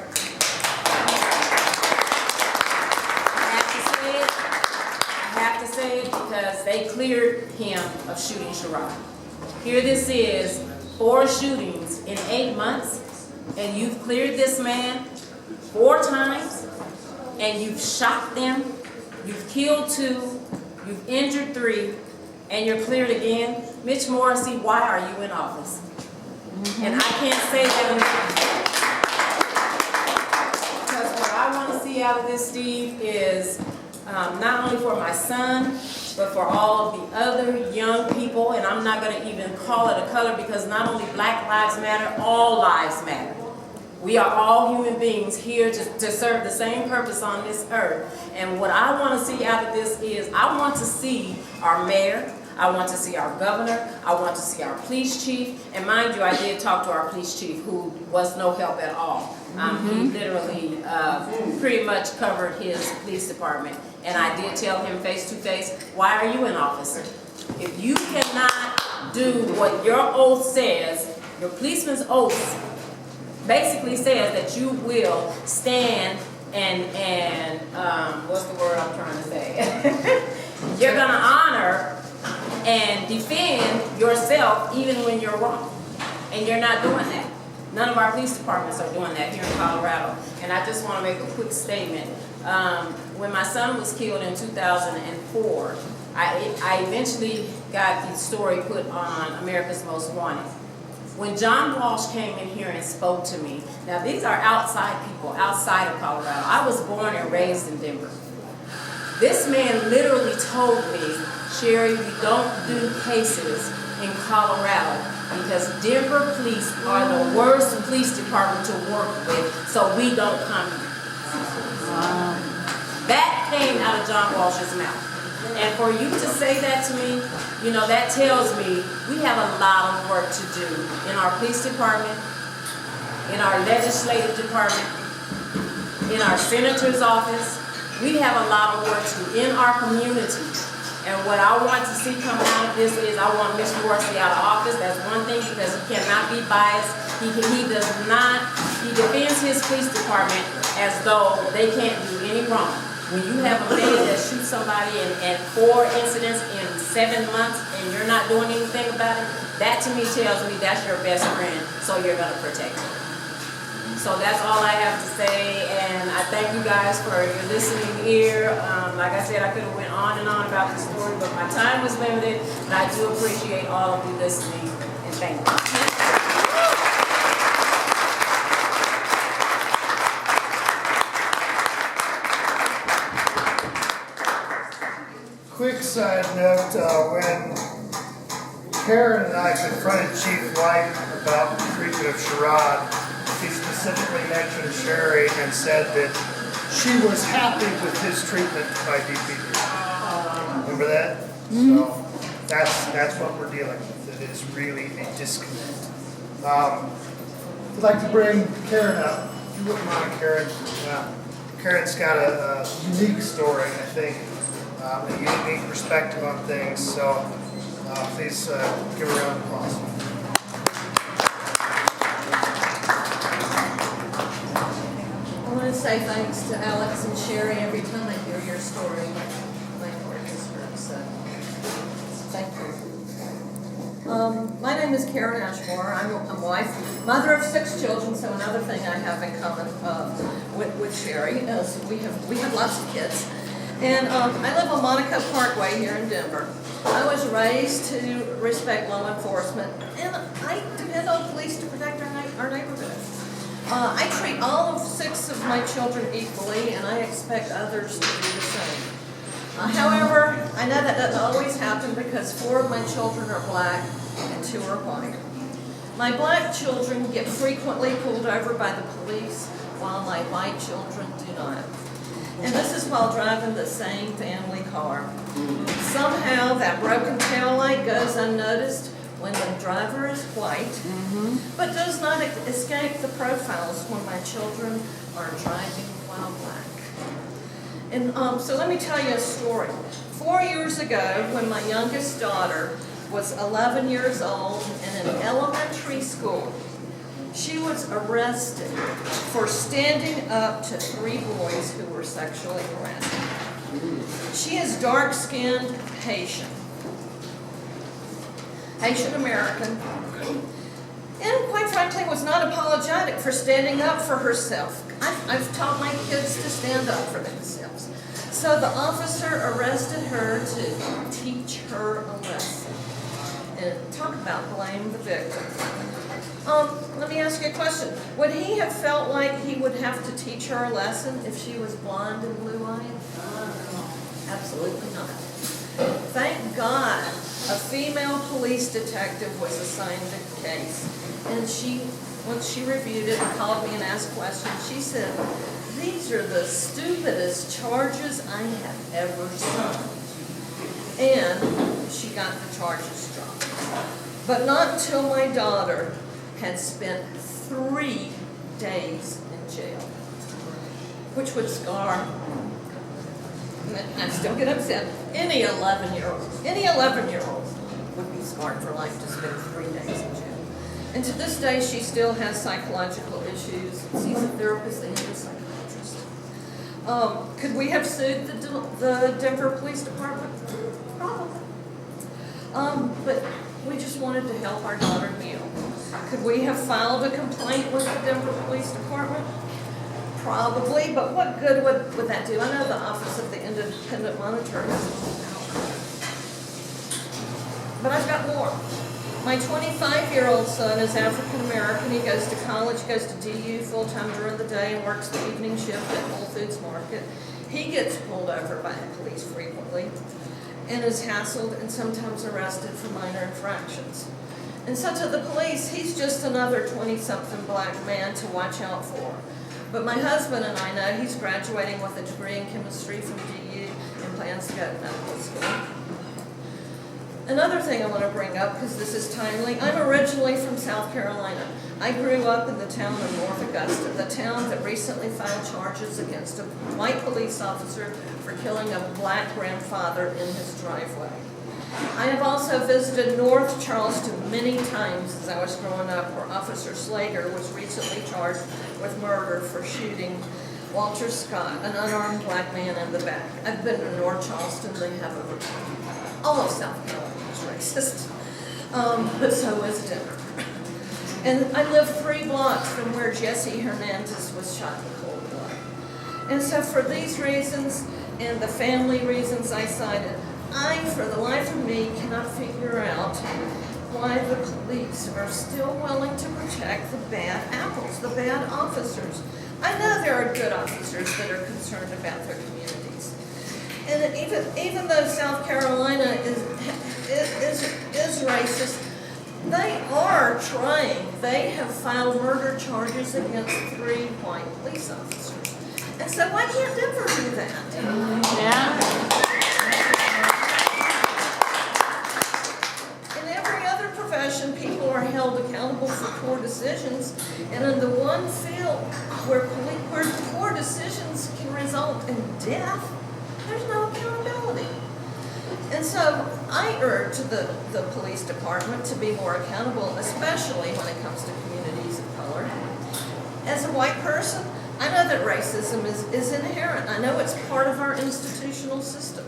I have to say it because they cleared him of shooting Sherrod. Here this is, 4 shootings in 8 months, and you've cleared this man 4 times, and you've shot them, you've killed 2, you've injured 3, and you're cleared again. Mitch Morrissey, why are you in office? And I can't say that enough. Because what I want to see out of this, Steve, is not only for my son, but for all of the other young people, and I'm not going to even call it a color, because not only Black lives matter, all lives matter. We are all human beings here to serve the same purpose on this earth. And what I want to see out of this is, I want to see our mayor, I want to see our governor. I want to see our police chief. And mind you, I did talk to our police chief, who was no help at all. He literally pretty much covered his police department. And I did tell him face to face, why are you an officer? If you cannot do what your oath says, your policeman's oath basically says that you will stand and what's the word I'm trying to say? You're gonna honor and defend yourself even when you're wrong. And you're not doing that. None of our police departments are doing that here in Colorado. And I just want to make a quick statement. When my son was killed in 2004, I eventually got the story put on America's Most Wanted. When John Walsh came in here and spoke to me, now these are outside people, outside of Colorado. I was born and raised in Denver. This man literally told me, Sherry, we don't do cases in Colorado because Denver police are the worst police department to work with, so we don't come here. That came out of John Walsh's mouth. And for you to say that to me, you know, that tells me we have a lot of work to do in our police department, in our legislative department, in our senator's office. We have a lot of work to do in our community. And what I want to see come out of this is I want Mr. Morrissey out of office. That's one thing, because he cannot be biased. He defends his police department as though they can't do any wrong. When you have a man that shoots somebody in 4 incidents in 7 months and you're not doing anything about it, that to me tells me that's your best friend, so you're going to protect him. So that's all I have to say, and I thank you guys for your listening ear. Like I said, I could have went on and on about the story, but my time was limited, and I do appreciate all of you listening, and thank you. Quick side note, when Karen and I confronted Chief White about the treatment of Sherrod, he specifically mentioned Sherry and said that she was happy with his treatment by DPD. Remember that? So that's what we're dealing with. It is really a disconnect. I'd like to bring Karen up. If you wouldn't mind, Karen. Karen's got a unique story, I think. A unique perspective on things, so please give her a round of applause. I want to say thanks to Alex and Sherry every time I hear your story. My heart is hurt, so thank you. My name is Karen Ashmore. I'm a wife, mother of 6 children, so another thing I have in common with Sherry is we have lots of kids. And I live on Monaco Parkway here in Denver. I was raised to respect law enforcement, and I depend on police to protect our neighborhood. I treat all of 6 of my children equally, and I expect others to do the same. However, I know that doesn't always happen because 4 of my children are black and 2 are white. My black children get frequently pulled over by the police, while my white children do not. And this is while driving the same family car. Somehow that broken taillight goes unnoticed when the driver is white, but does not escape the profiles when my children are driving while black. And so let me tell you a story. 4 years ago, when my youngest daughter was 11 years old and in elementary school, she was arrested for standing up to 3 boys who were sexually harassing her. She is dark-skinned Haitian American, and quite frankly was not apologetic for standing up for herself. I've taught my kids to stand up for themselves. So the officer arrested her to teach her a lesson. And talk about blame the victim. Let me ask you a question. Would he have felt like he would have to teach her a lesson if she was blonde and blue-eyed? Absolutely not. Thank God a female police detective was assigned the case. And once she reviewed it and called me and asked questions, she said, "These are the stupidest charges I have ever seen." And she got the charges dropped. But not until my daughter had spent 3 days in jail, which would scar, I still get upset, any 11-year-old would be scarred for life to spend 3 days in jail. And to this day, she still has psychological issues, sees a therapist and a psychiatrist. Could we have sued the Denver Police Department? Probably. But we just wanted to help our daughter heal. Could we have filed a complaint with the Denver Police Department? Probably, but what good would that do? I know the Office of the Independent Monitor has a whole power. But I've got more. My 25-year-old son is African American. He goes to college, goes to DU full-time during the day and works the evening shift at Whole Foods Market. He gets pulled over by the police frequently and is hassled and sometimes arrested for minor infractions. And so to the police, he's just another 20-something black man to watch out for. But my husband and I know he's graduating with a degree in chemistry from DU and plans to go to medical school. Another thing I want to bring up, because this is timely, I'm originally from South Carolina. I grew up in the town of North Augusta, the town that recently filed charges against a white police officer for killing a black grandfather in his driveway. I have also visited North Charleston many times as I was growing up, where Officer Slager was recently charged with murder for shooting Walter Scott, an unarmed black man, in the back. I've been to North Charleston. They have all of South Carolina is racist, but so is Denver. And I live 3 blocks from where Jesse Hernandez was shot in cold blood. And so for these reasons and the family reasons I cited, I, for the life of me, cannot figure out why the police are still willing to protect the bad apples, the bad officers. I know there are good officers that are concerned about their communities. And even though South Carolina is racist, they are trying. They have filed murder charges against 3 white police officers. And so why can't Denver do that? Yeah. People are held accountable for poor decisions, and in the one field where poor decisions can result in death, there's no accountability. And so I urge the police department to be more accountable, especially when it comes to communities of color. As a white person, I know that racism is inherent. I know it's part of our institutional system.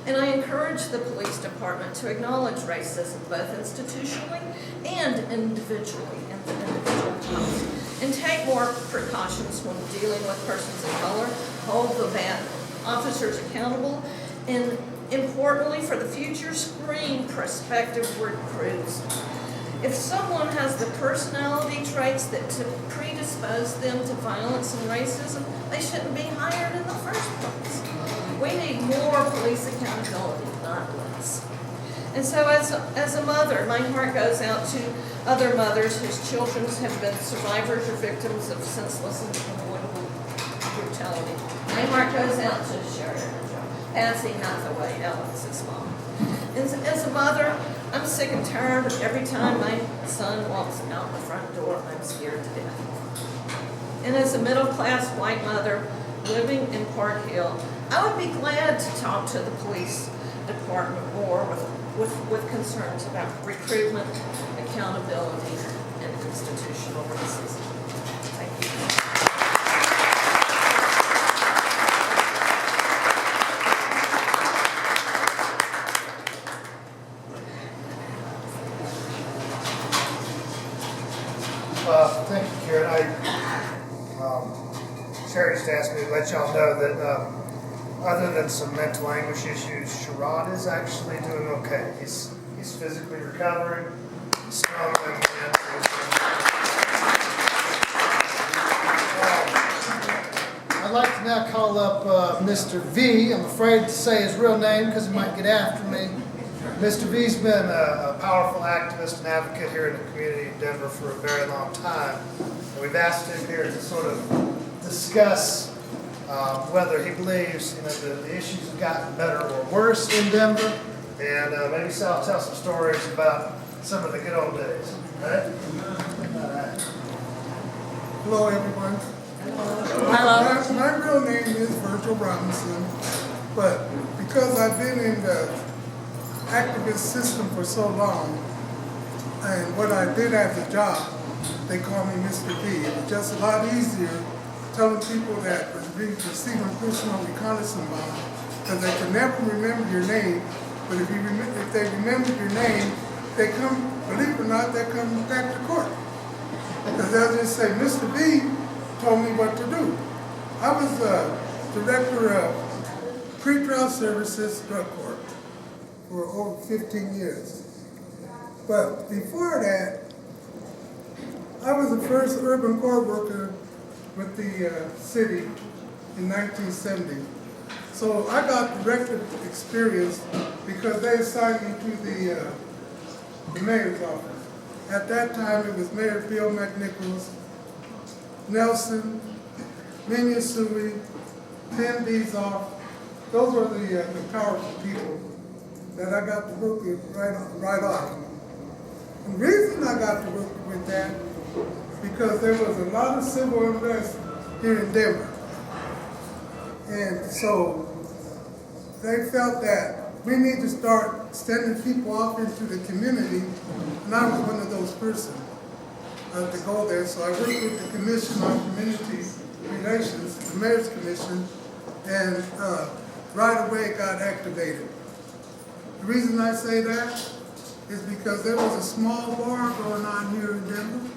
And I encourage the police department to acknowledge racism, both institutionally and individually in the individual homes, and take more precautions when dealing with persons of color, hold the bad officers accountable, and importantly for the future, screen prospective recruits. If someone has the personality traits that to predispose them to violence and racism, they shouldn't be hired in the first place. We need more police accountability, not less. And so as a mother, my heart goes out to other mothers whose children have been survivors or victims of senseless and unavoidable brutality. My heart goes out to Sherry, Patsy Hathaway, Alex's mom. As a mother, I'm sick and tired of every time my son walks out the front door, I'm scared to death. And as a middle-class white mother living in Park Hill, I would be glad to talk to the police department more with concerns about recruitment, accountability, and institutional racism. Thank you. Thank you, Karen. Sherry just asked me to let y'all know that other than some mental anguish issues, Sherrod is actually doing okay. He's physically recovering. He's strong mentally. I'd like to now call up Mr. V. I'm afraid to say his real name because he might get after me. Mr. V's been a powerful activist and advocate here in the community of Denver for a very long time. And we've asked him here to sort of discuss whether he believes the issues have gotten better or worse in Denver, And maybe Sal will tell some stories about some of the good old days. All right? All right. Hello, everyone. Hello. My real name is Virgil Robinson, but because I've been in the activist system for so long, and what I did as a job, they call me Mr. V. It was just a lot easier telling people that was receiving personal reconnaissance bombs, because they can never remember your name. But if they remember your name, they come, believe it or not, they come back to court. Because they'll just say, Mr. B told me what to do. I was director of pretrial services drug court for over 15 years. But before that, I was the first urban court worker with the city in 1970. So I got direct experience because they assigned me to the mayor's office. At that time, it was Mayor Bill McNichols, Nelson, Minya Sui, Tim Bezoff. Those were the powerful people that I got to work with right off. And the reason I got to work with that, because there was a lot of civil unrest here in Denver. And so they felt that we need to start sending people off into the community, and I was one of those persons to go there. So I worked with the Commission on Community Relations, the Mayor's Commission, and right away got activated. The reason I say that is because there was a small war going on here in Denver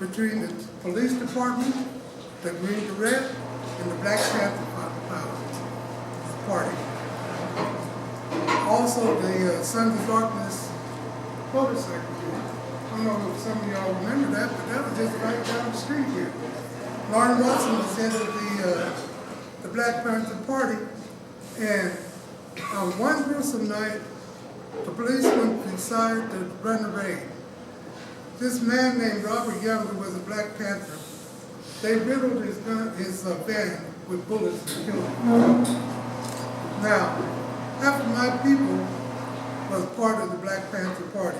between the police department, the Green Beret, and the Black Panther Party. Also, the Sons of Darkness motorcycle group. I don't know if some of y'all remember that, but that was just right down the street here. Lauren Wilson was head of the Black Panther Party, and on one gruesome night, the police went inside to run a raid. This man named Robert Young, who was a Black Panther, they riddled his van with bullets and killed him. Now, half of my people was part of the Black Panther Party.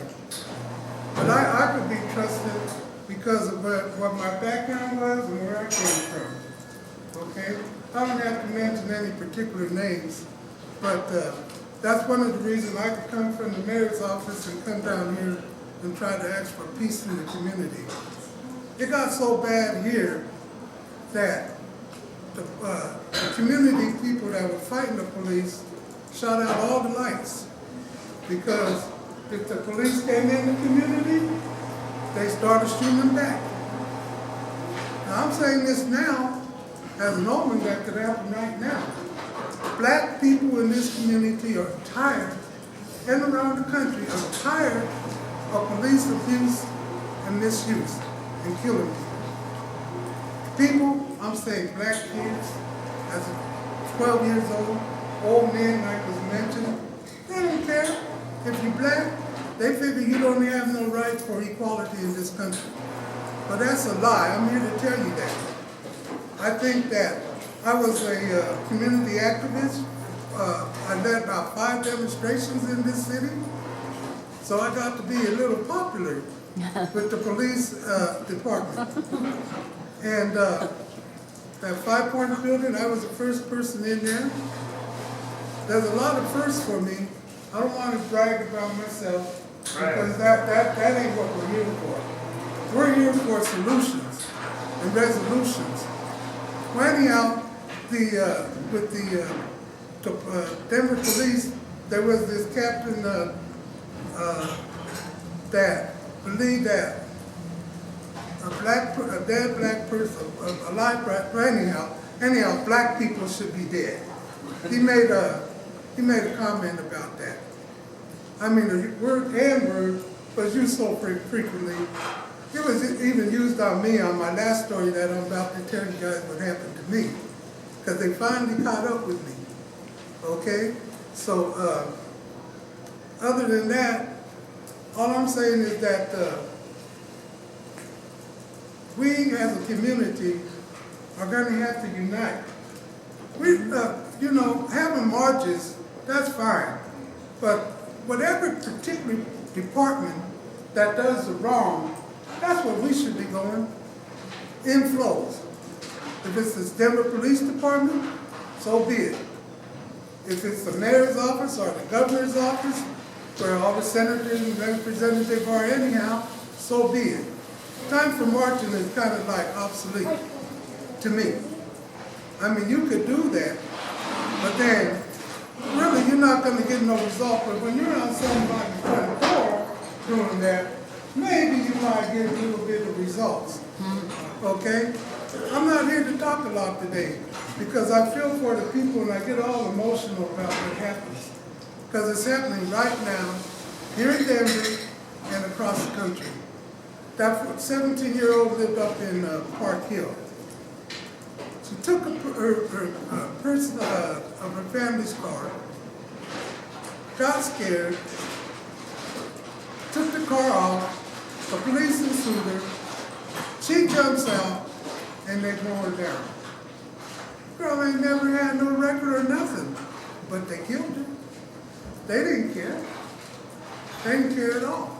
But I could be trusted because of what my background was and where I came from. Okay? I don't have to mention any particular names, but that's one of the reasons I could come from the mayor's office and come down here and try to ask for peace in the community. It got so bad here that the community people that were fighting the police shot out all the lights, because if the police came in the community, they started shooting them back. Now I'm saying this now as an omen that could happen right now. Black people in this community are tired, and around the country are tired of police abuse and misuse and killing people. People, I'm saying black kids, as 12 years old men like was mentioned, they don't care. If you're black, they figure you don't have no rights for equality in this country. But that's a lie. I'm here to tell you that. I think that I was a community activist. I led about 5 demonstrations in this city. So I got to be a little popular with the police department. And that 5-point building, I was the first person in there. There's a lot of firsts for me. I don't want to brag about myself, because that ain't what we're here for. We're here for solutions and resolutions. Well, anyhow, with the Denver police, there was this captain that believed that a dead black person, a live black, anyhow, black people should be dead. He made a comment about that. I mean, the word N-word was used so frequently. It was even used on me on my last story that I'm about to tell you guys what happened to me, because they finally caught up with me. Okay? So, other than that, all I'm saying is that we as a community are going to have to unite. We, having marches, that's fine. But whatever particular department that does the wrong, that's where we should be going, in flows. If it's the Denver Police Department, so be it. If it's the mayor's office or the governor's office, where all the senators and representatives are anyhow, so be it. Time for marching is kind of like obsolete to me. I mean, you could do that, but then really you're not going to get no result. But when you're on somebody's front door doing that, maybe you might get a little bit of results. Okay? I'm not here to talk a lot today because I feel for the people and I get all emotional about what happens. Because it's happening right now here in Denver and across the country. That 17-year-old lived up in Park Hill. She took her person of her family's car, got scared, took the car off, the police ensued her, she jumps out, and they blow her down. Girl ain't never had no record or nothing, but they killed her. They didn't care. They didn't care at all.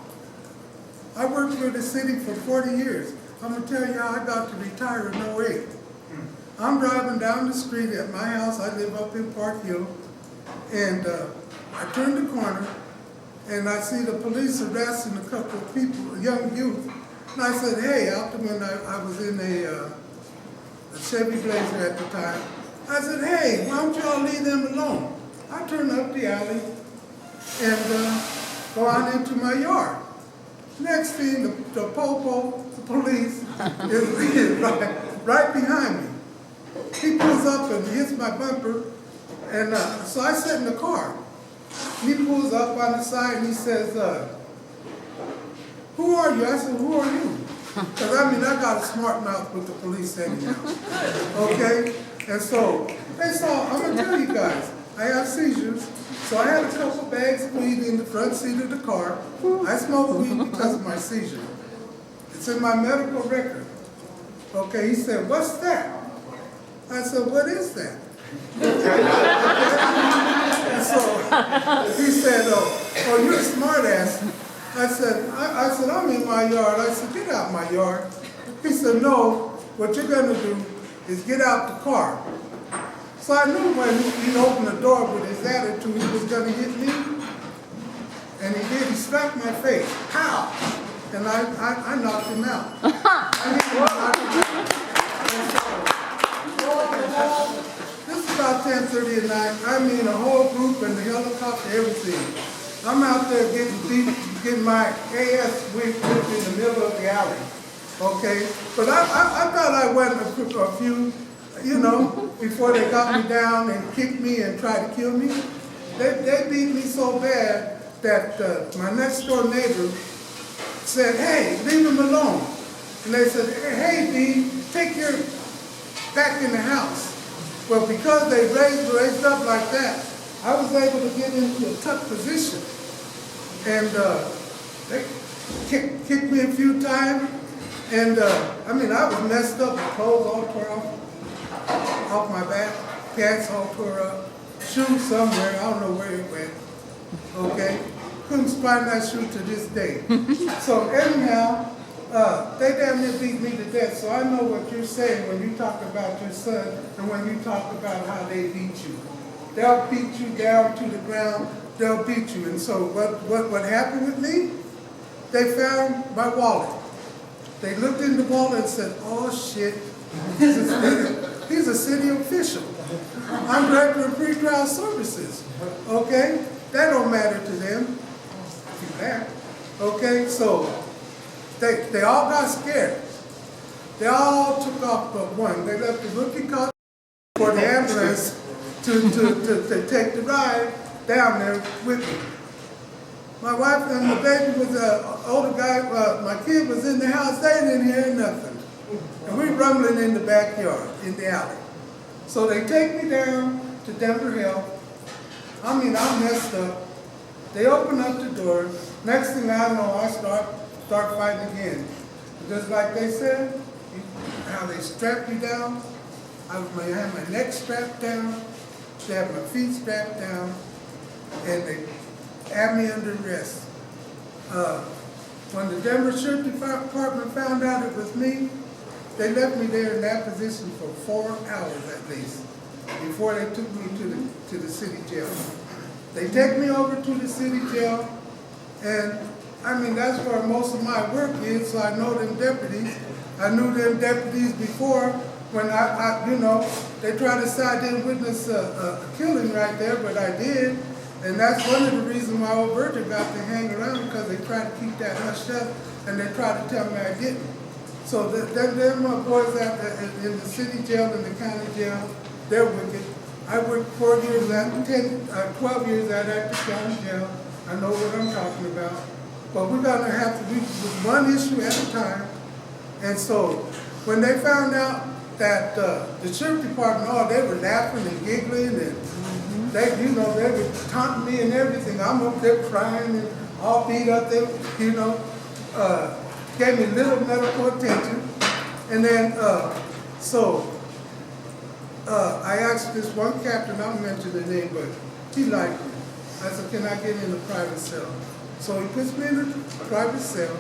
I worked for the city for 40 years. I'm gonna tell you how I got to retire in 08. I'm driving down the street at my house. I live up in Park Hill, and I turn the corner, and I see the police arresting a couple of people, a young youth. And I said, hey, out when I was in a Chevy Blazer at the time, I said, hey, why don't y'all leave them alone? I turn up the alley and go on into my yard. Next thing, the popo, the police, is right behind me. He pulls up and hits my bumper, and so I sit in the car. He pulls up on the side and he says, who are you? I said, who are you? Because I mean, I got a smart mouth with the police anyhow. Okay? And so they saw, I'm going to tell you guys, I have seizures. So I had a couple bags of weed in the front seat of the car. I smoke weed because of my seizure. It's in my medical record. Okay, he said, what's that? I said, what is that? And so he said, oh, you're a smart ass. I said, I'm in my yard. I said, get out my yard. He said, no, what you're going to do is get out the car. So I knew when he opened the door with his attitude, he was going to hit me. And he did. He slapped my face. Pow! And I knocked him out. I hit him and knocked him out. This is about 10:30 at night. I mean, a whole group and the helicopter, everything. I'm out there getting my AS whipped in the middle of the alley. Okay? But I thought I went a few, you know, before they got me down and kicked me and tried to kill me. They beat me so bad that my next door neighbor said, hey, leave him alone. And they said, hey, B, take your back in the house. Well, because they raised up like that, I was able to get into a tough position. And they kicked me a few times. And I mean, I was messed up. Clothes all tore off my back. Pants all tore up. Shoes somewhere. I don't know where it went. Okay? Couldn't find that shoe to this day. So anyhow, they damn near beat me to death. So I know what you're saying when you talk about your son and when you talk about how they beat you. They'll beat you down to the ground. They'll beat you. And so what happened with me? They found my wallet. They looked in the wallet and said, oh shit, he's a city official. I'm director of pretrial services. Okay? That don't matter to them. Okay? So they all got scared. They all took off but one. They left the rookie car for the ambulance to take the ride down there with me. My wife and the baby was an older guy, my kid was in the house, they didn't hear nothing. And we rumbling in the backyard, in the alley. So they take me down to Denver Health. I mean, I'm messed up. They open up the door. Next thing I know, I start fighting again. Just like they said, how they strapped me down. I had my neck strapped down. They had my feet strapped down. And they had me under arrest. When the Denver Sheriff Department found out it was me, they left me there in that position for 4 hours at least before they took me to the city jail. They take me over to the city jail, and I mean, that's where most of my work is, so I know them deputies. I knew them deputies before when they tried to say I didn't witness a killing right there, but I did. And that's one of the reasons why old Virgil got to hang around, because they tried to keep that hushed up, and they tried to tell me I didn't. So they're my boys in the city jail and the county jail, they're wicked. I worked 12 years at the county jail. I know what I'm talking about. But we're gonna have to do one issue at a time. And so when they found out that the sheriff department, they were laughing and giggling, and they were taunting me and everything. I'm up there crying and all beat up there, gave me little medical attention. And then, I asked this one captain, I won't mention the name, but he liked me. I said, can I get in a private cell? So he puts me in a private cell,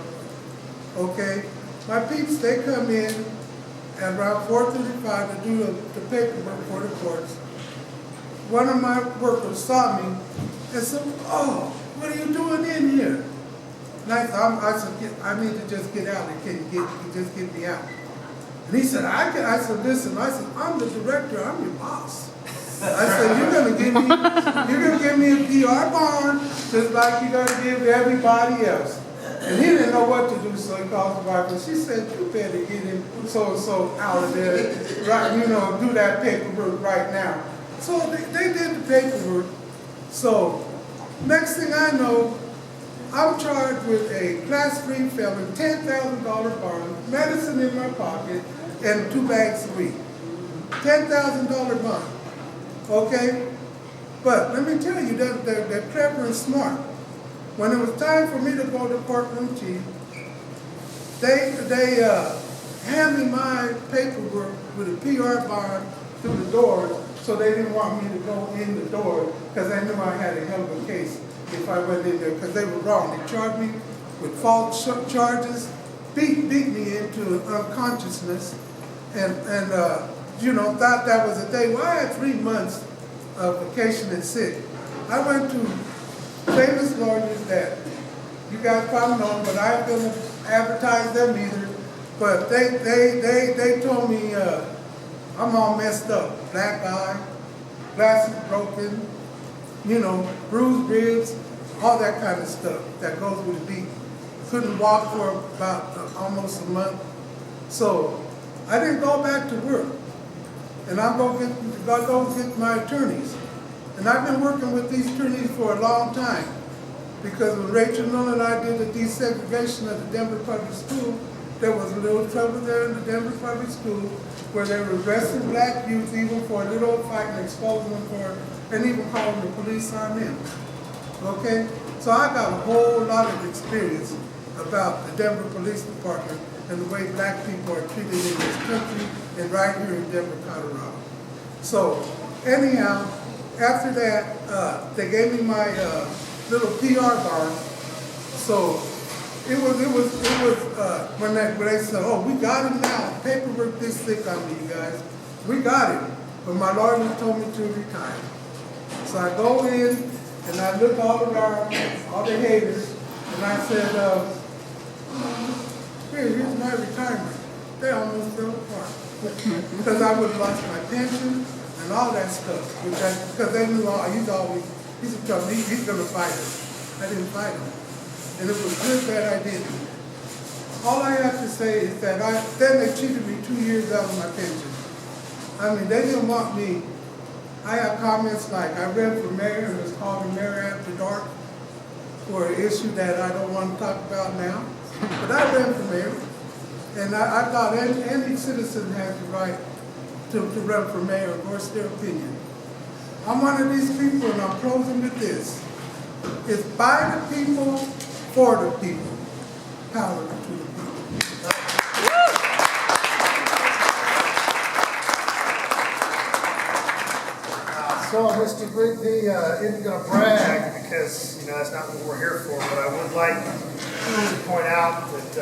okay? My peeps, they come in at around 4:35 to do the paperwork for the courts. One of my workers saw me and said, oh, what are you doing in here? And I said, I need to just get out. Can you just get me out? And he said, I said, listen, I'm the director, I'm your boss. I said, you're gonna give me a PR bond just like you're gonna give everybody else. And he didn't know what to do, so he called his wife, and she said, you better get him so-and-so out of there, right, do that paperwork right now. So they did the paperwork. So next thing I know, I'm charged with a class 3 felon, $10,000 bond, medicine in my pocket, and 2 bags of weed. $10,000 bond, okay? But let me tell you, they're clever and smart. When it was time for me to go to courtroom chief, they handed me my paperwork with a PR bond through the door, so they didn't want me to go in the door because they knew I had a hell of a case if I went in there, because they were wrong. They charged me with false charges, beat me into unconsciousness, and thought that was a thing. Well, I had 3 months of vacation and sick. I went to famous lawyers that you guys probably know, but I ain't gonna advertise them either. But they told me I'm all messed up, black eye, glasses broken, bruised ribs, all that kind of stuff that goes with beat. Couldn't walk for about almost a month. So I didn't go back to work. And I go get my attorneys. And I've been working with these attorneys for a long time. Because when Rachel Miller and I did the desegregation of the Denver Public School, there was a little trouble there in the Denver Public School where they were arresting black youth even for a little fight and exposing them for it, and even calling the police on them. Okay? So I got a whole lot of experience about the Denver Police Department and the way black people are treated in this country and right here in Denver, Colorado. So anyhow, after that, they gave me my little PR bond. So it was when they said, oh, we got him now. Paperwork this thick on me, you guys. We got him. But my lawyer told me to retire. So I go in and I look all around, all the haters, and I said, here's my retirement. They almost fell apart. Because I would have lost my pension and all that stuff. Because they knew he's a trouble, he's going to fight us. I didn't fight him. And it was good that I didn't. All I have to say is that then they cheated me 2 years out of my pension. I mean, they didn't want me. I have comments like, I ran for mayor and was called the mayor after dark for an issue that I don't want to talk about now. But I ran for mayor. And I thought any citizen has the right to run for mayor or voice their opinion. I'm one of these people, and I'm closing with this. It's by the people, for the people, power to the people. So Mr. Rigby isn't going to brag because, you know, that's not what we're here for, but I would like to point out that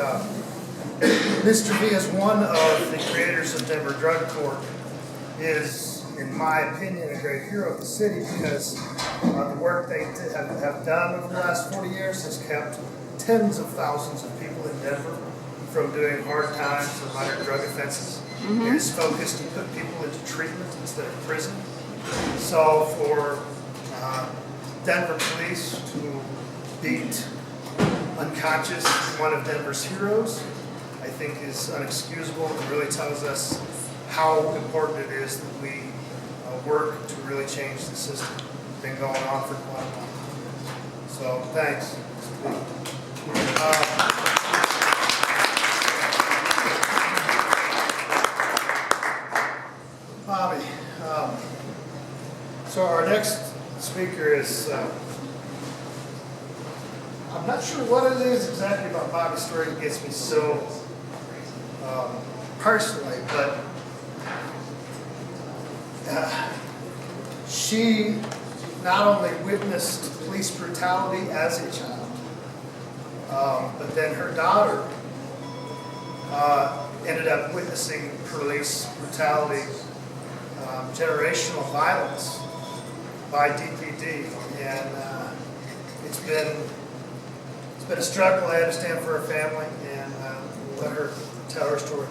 Mr. V is one of the creators of Denver Drug Court, is, in my opinion, a great hero of the city because the work they have done over the last 40 years has kept tens of thousands of people in Denver from doing hard times or minor drug offenses. It is focused to put people into treatment instead of prison. So for Denver police to beat unconscious one of Denver's heroes, I think is unexcusable and really tells us how important it is that we work to really change the system. It's been going on for quite a while. So thanks. Bobby, so our next speaker is, I'm not sure what it is exactly about Bobby's story that gets me so personally, but she not only witnessed police brutality as a child, but then her daughter ended up witnessing police brutality, generational violence by DPD, and it's been a struggle, I understand, for her family, and we'll let her tell her story.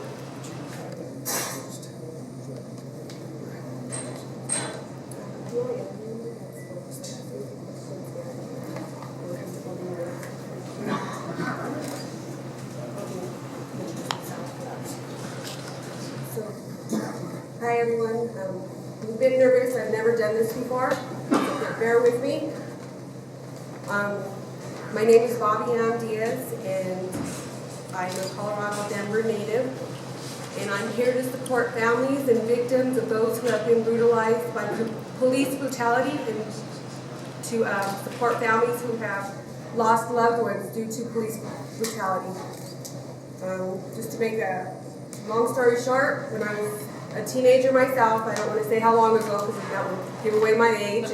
Hi everyone. I'm a bit nervous. I've never done this before, so bear with me. My name is Bobby Ann Diaz, and I'm a Colorado Denver native. And I'm here to support families and victims of those who have been brutalized by police brutality, and to support families who have lost loved ones due to police brutality. Just to make a long story short, when I was a teenager myself, I don't want to say how long ago because that would give away my age,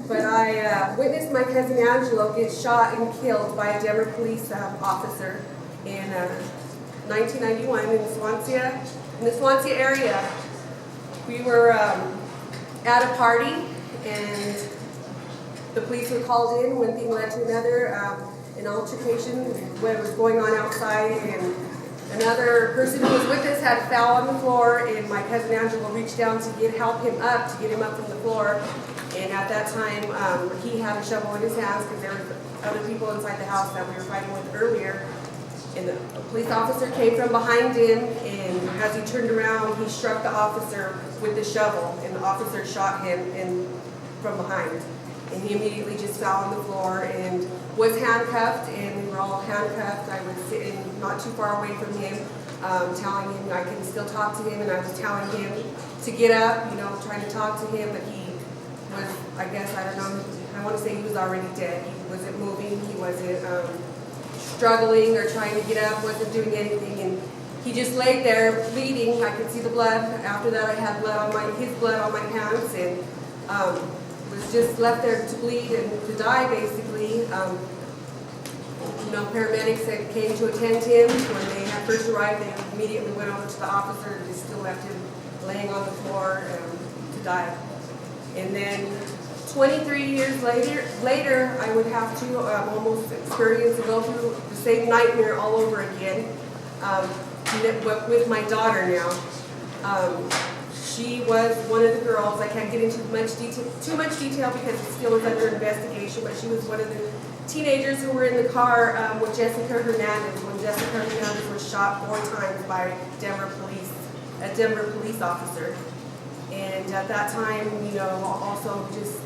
but I witnessed my cousin Angelo get shot and killed by a Denver police officer in 1991 in the Swansea area. We were at a party, and the police were called in. One thing led to another, an altercation, what was going on outside, and another person who was with us had fell on the floor, and my cousin Angelo reached down to help him up, to get him up from the floor. And at that time, he had a shovel in his hands because there were other people inside the house that we were fighting with earlier. And the police officer came from behind him, and as he turned around, he struck the officer with the shovel, and the officer shot him from behind. And he immediately just fell on the floor and was handcuffed, and we were all handcuffed. I was sitting not too far away from him, telling him I could still talk to him, and I was telling him to get up, trying to talk to him, but he was, I guess, I don't know, I want to say he was already dead. He wasn't moving, he wasn't struggling or trying to get up, wasn't doing anything, and he just laid there bleeding. I could see the blood. After that, I had his blood on my hands, and was just left there to bleed and to die, basically. Paramedics that came to attend him, when they had first arrived, they immediately went over to the officer and just still left him laying on the floor to die. And then 23 years later, I would have to almost experience and go through the same nightmare all over again with my daughter now. She was one of the girls. I can't get into too much detail because it still is under investigation, but she was one of the teenagers who were in the car with Jessica Hernandez when Jessica Hernandez was shot 4 times by a Denver police officer. And at that time, also just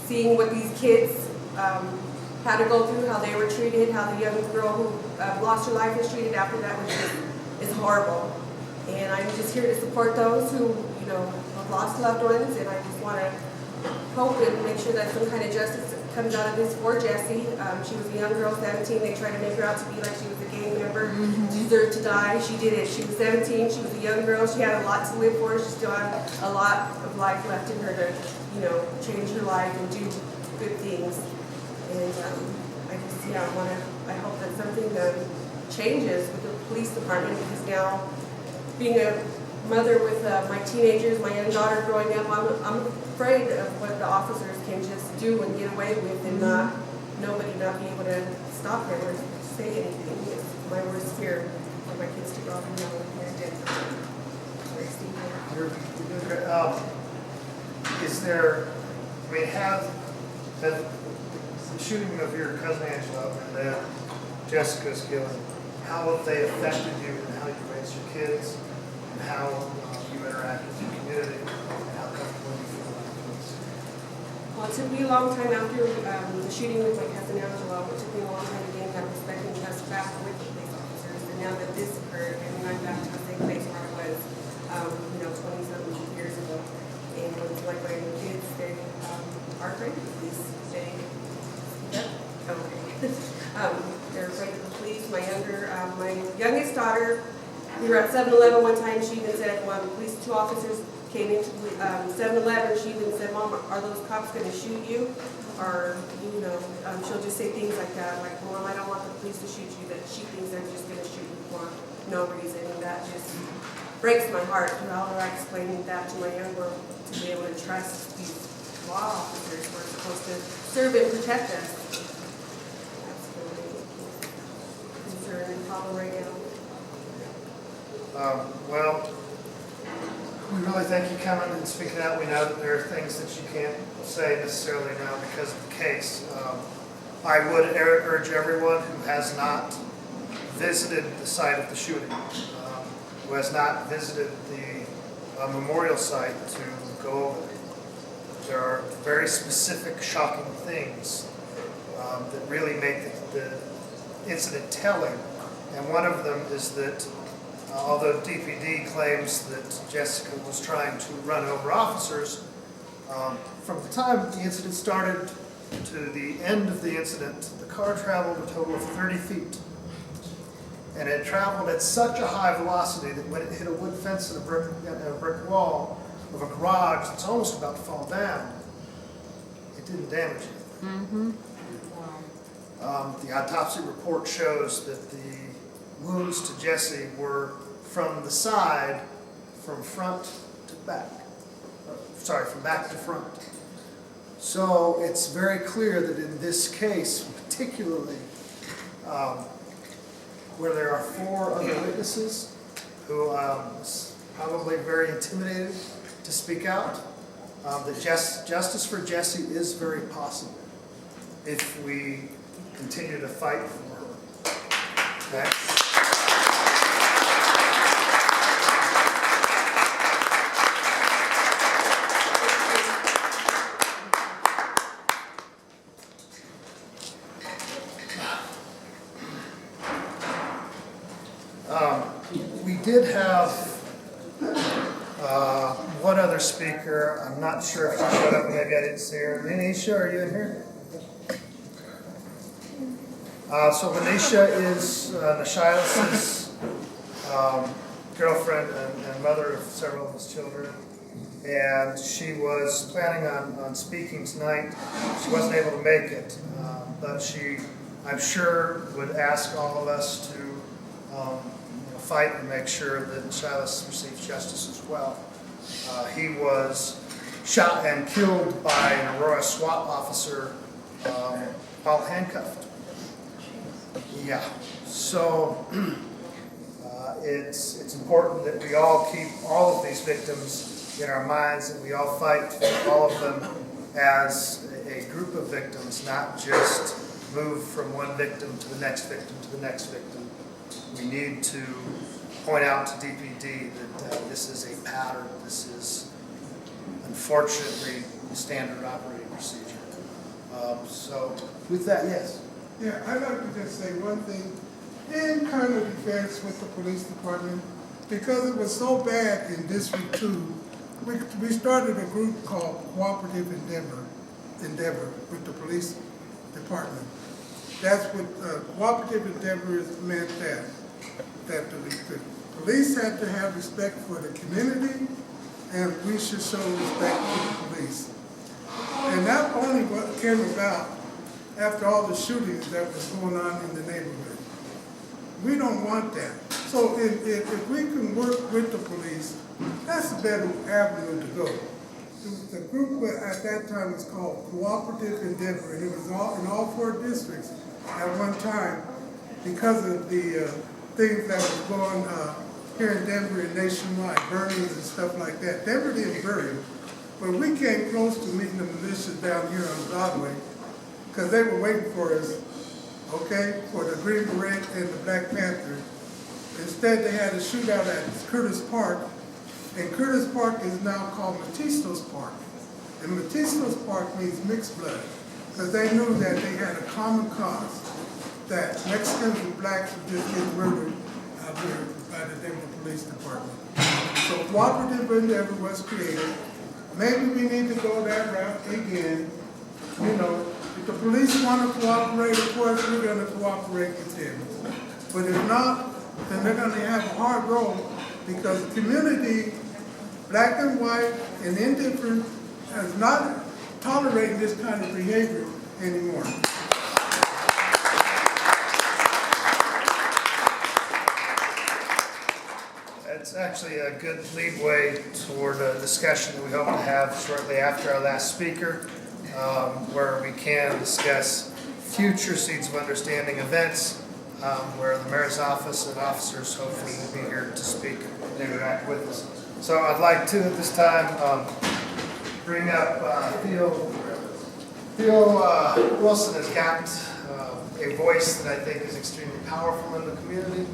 seeing what these kids had to go through, how they were treated, how the young girl who lost her life was treated after that is horrible. And I'm just here to support those who, have lost loved ones, and I just want to hope and make sure that some kind of justice comes out of this for Jessie. She was a young girl, 17. They tried to make her out to be like she was a gang member, deserved to die. She did it. She was 17. She was a young girl. She had a lot to live for. She still had a lot of life left in her to, change her life and do good things. And I hope that something changes with the police department, because now, being a mother with my teenagers, my young daughter growing up, I'm afraid of what the officers can just do and get away with, and nobody not be able to stop them or say anything. It's my worst fear for my kids to grow up and know they're dead. Is there, have the shooting of your cousin Angela and then Jessica's killing, how have they affected you and how you raise your kids and how you interact with your community and how comfortable you feel about things? Well, it took me a long time after the shooting with my cousin Angela. It took me a long time to gain that respect and trust back with the police officers. And now that this occurred, I'm back to the same place where I was, 20-something years ago. And it's like my kids, they are afraid of the police. They're afraid of the police. My youngest daughter, we were at 7-Eleven one time. She even said, when two officers came into 7-Eleven, she even said, "Mom, are those cops going to shoot you?" Or, she'll just say things like that, like, "Mom, I don't want the police to shoot you," that she thinks they're just going to shoot you for no reason. And that just breaks my heart. How do I explain that to my young girl, to be able to trust these law officers who are supposed to serve and protect us? That's really concern and problem right now. Well, we really thank you coming and speaking out. We know that there are things that you can't say necessarily now because of the case. I would urge everyone who has not visited the site of the shooting, who has not visited the memorial site, to go over there. There are very specific, shocking things that really make the incident telling. And one of them is that although DPD claims that Jessica was trying to run over officers, from the time the incident started to the end of the incident, the car traveled a total of 30 feet. And it traveled at such a high velocity that when it hit a wood fence and a brick wall of a garage that's almost about to fall down, it didn't damage anything. The autopsy report shows that the wounds to Jessie were from the side, from front to back. From back to front. So it's very clear that in this case, particularly, where there are 4 other witnesses who is probably very intimidated to speak out, that justice for Jessie is very possible if we continue to fight for her. Okay? We did have one other speaker. I'm not sure if she showed up. Maybe I didn't see her. Lanisha, are you in here? So Lanisha is Nashilas's girlfriend and mother of several of his children. And she was planning on speaking tonight. She wasn't able to make it, but she, I'm sure, would ask all of us to fight and make sure that Nashilas receives justice as well. He was shot and killed by an Aurora SWAT officer while handcuffed. Yeah, so it's important that we all keep all of these victims in our minds, and we all fight for all of them as a group of victims, not just move from one victim to the next victim to the next victim. We need to point out to DPD that this is a pattern. This is, unfortunately, the standard operating procedure. So, with that, yes? Yeah, I'd like to just say one thing in kind of defense with the police department. Because it was so bad in District 2, we started a group called Cooperative Endeavor. endeavor with the police department. That's what cooperative endeavor is meant that the police have to have respect for the community, and we should show respect to the police. And that only came about after all the shootings that was going on in the neighborhood. We don't want that. So if we can work with the police, that's a better avenue to go. The group at that time was called Cooperative Endeavor, and it was all in all 4 districts at one time because of the things that was going here in Denver and nationwide, burnings and stuff like that. Denver didn't burn, but we came close to meeting the militia down here on Broadway because they were waiting for us, okay, for the Green Beret and the Black Panther. Instead, they had a shootout at Curtis Park, and Curtis Park is now called Matistos Park. And Matistos Park means mixed blood, because they knew that they had a common cause, that Mexicans and blacks would just get murdered out here by the Denver Police Department. So cooperative endeavor was created. Maybe we need to go that route again. You know, if the police want to cooperate, of course, we're going to cooperate with them. But if not, then they're going to have a hard road, because the community, black and white and indifferent, is not tolerating this kind of behavior anymore. That's actually a good leadway toward a discussion that we hope to have shortly after our last speaker, where we can discuss future Seeds of Understanding events, where the mayor's office and officers hopefully will be here to speak and interact with us. So I'd like to, at this time, bring up Theo Wilson has got a voice that I think is extremely powerful in the community,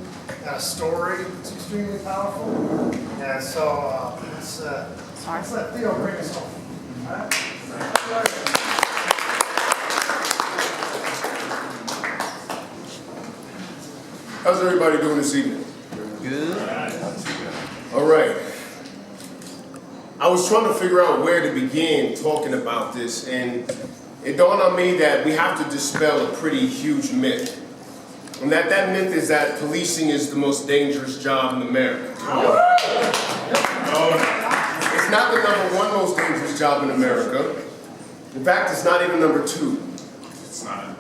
and a story that's extremely powerful. And so let's let Theo bring us home. All right? How's everybody doing this evening? Good. All right. I was trying to figure out where to begin talking about this, and it dawned on me that we have to dispel a pretty huge myth. And that myth is that policing is the most dangerous job in America. It's not the #1 most dangerous job in America. In fact, it's not even #2.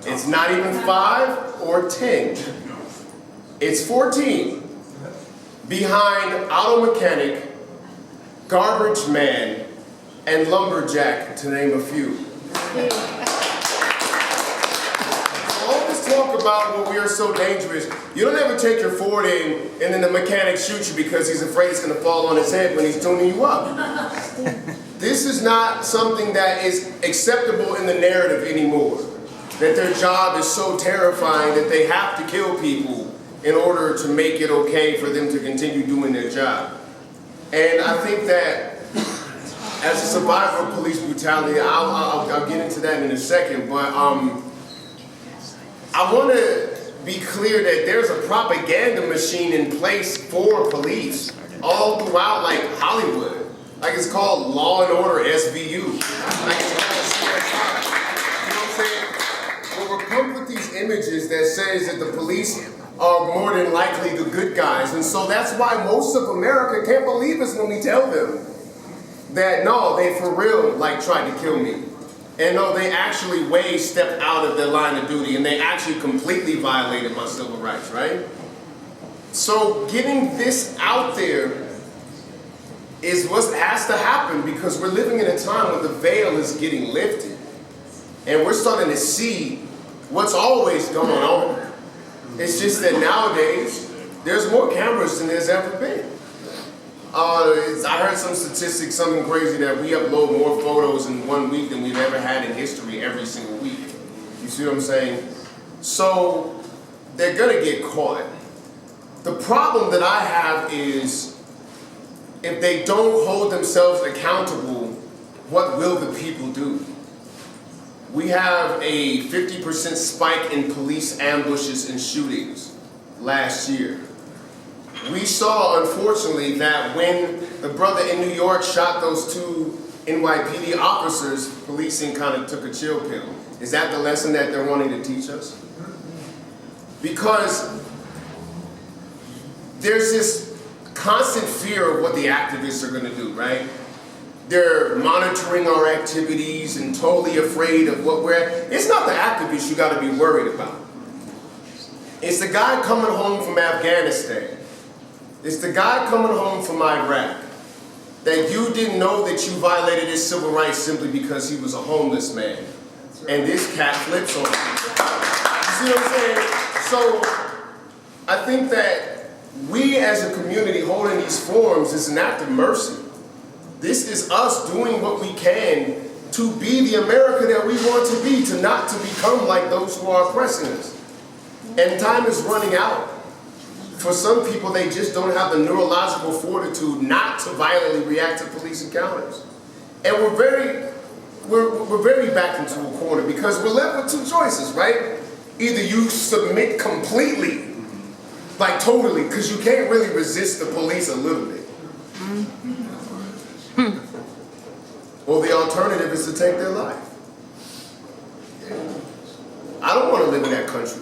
It's not even 5 or 10. It's 14, behind auto mechanic, garbage man, and lumberjack, to name a few. All this talk about when we are so dangerous, you don't ever take your Ford in and then the mechanic shoots you because he's afraid it's going to fall on his head when he's tuning you up. This is not something that is acceptable in the narrative anymore. That their job is so terrifying that they have to kill people in order to make it okay for them to continue doing their job. And I think that as a survivor of police brutality, I'll get into that in a second, but I want to be clear that there's a propaganda machine in place for police all throughout, like, Hollywood. Like, it's called Law and Order SVU. Like, it's called CSI. You know what I'm saying? Well, we're pumped with these images that says that the police are more than likely the good guys. And so that's why most of America can't believe us when we tell them that, no, they for real, like, tried to kill me. And no, they actually way stepped out of their line of duty, and they actually completely violated my civil rights, right? So getting this out there is what has to happen, because we're living in a time when the veil is getting lifted. And we're starting to see what's always going on. It's just that nowadays, there's more cameras than there's ever been. I heard some statistics, something crazy, that we upload more photos in 1 week than we've ever had in history every single week. You see what I'm saying? So, they're gonna get caught. The problem that I have is, if they don't hold themselves accountable, what will the people do? We have a 50% spike in police ambushes and shootings last year. We saw, unfortunately, that when the brother in New York shot those 2 NYPD officers, policing kind of took a chill pill. Is that the lesson that they're wanting to teach us? Because there's this constant fear of what the activists are going to do, right? They're monitoring our activities and totally afraid of what we're at. It's not the activists you got to be worried about. It's the guy coming home from Afghanistan. It's the guy coming home from Iraq that you didn't know that you violated his civil rights simply because he was a homeless man. And this cat flips on him. You see what I'm saying? So I think that we as a community holding these forums is an act of mercy. This is us doing what we can to be the America that we want to be, to not to become like those who are oppressing us. And time is running out. For some people, they just don't have the neurological fortitude not to violently react to police encounters. And we're very backed into a corner because we're left with two choices, right? Either you submit completely, like totally, because you can't really resist the police a little bit. Or the alternative is to take their life. I don't want to live in that country.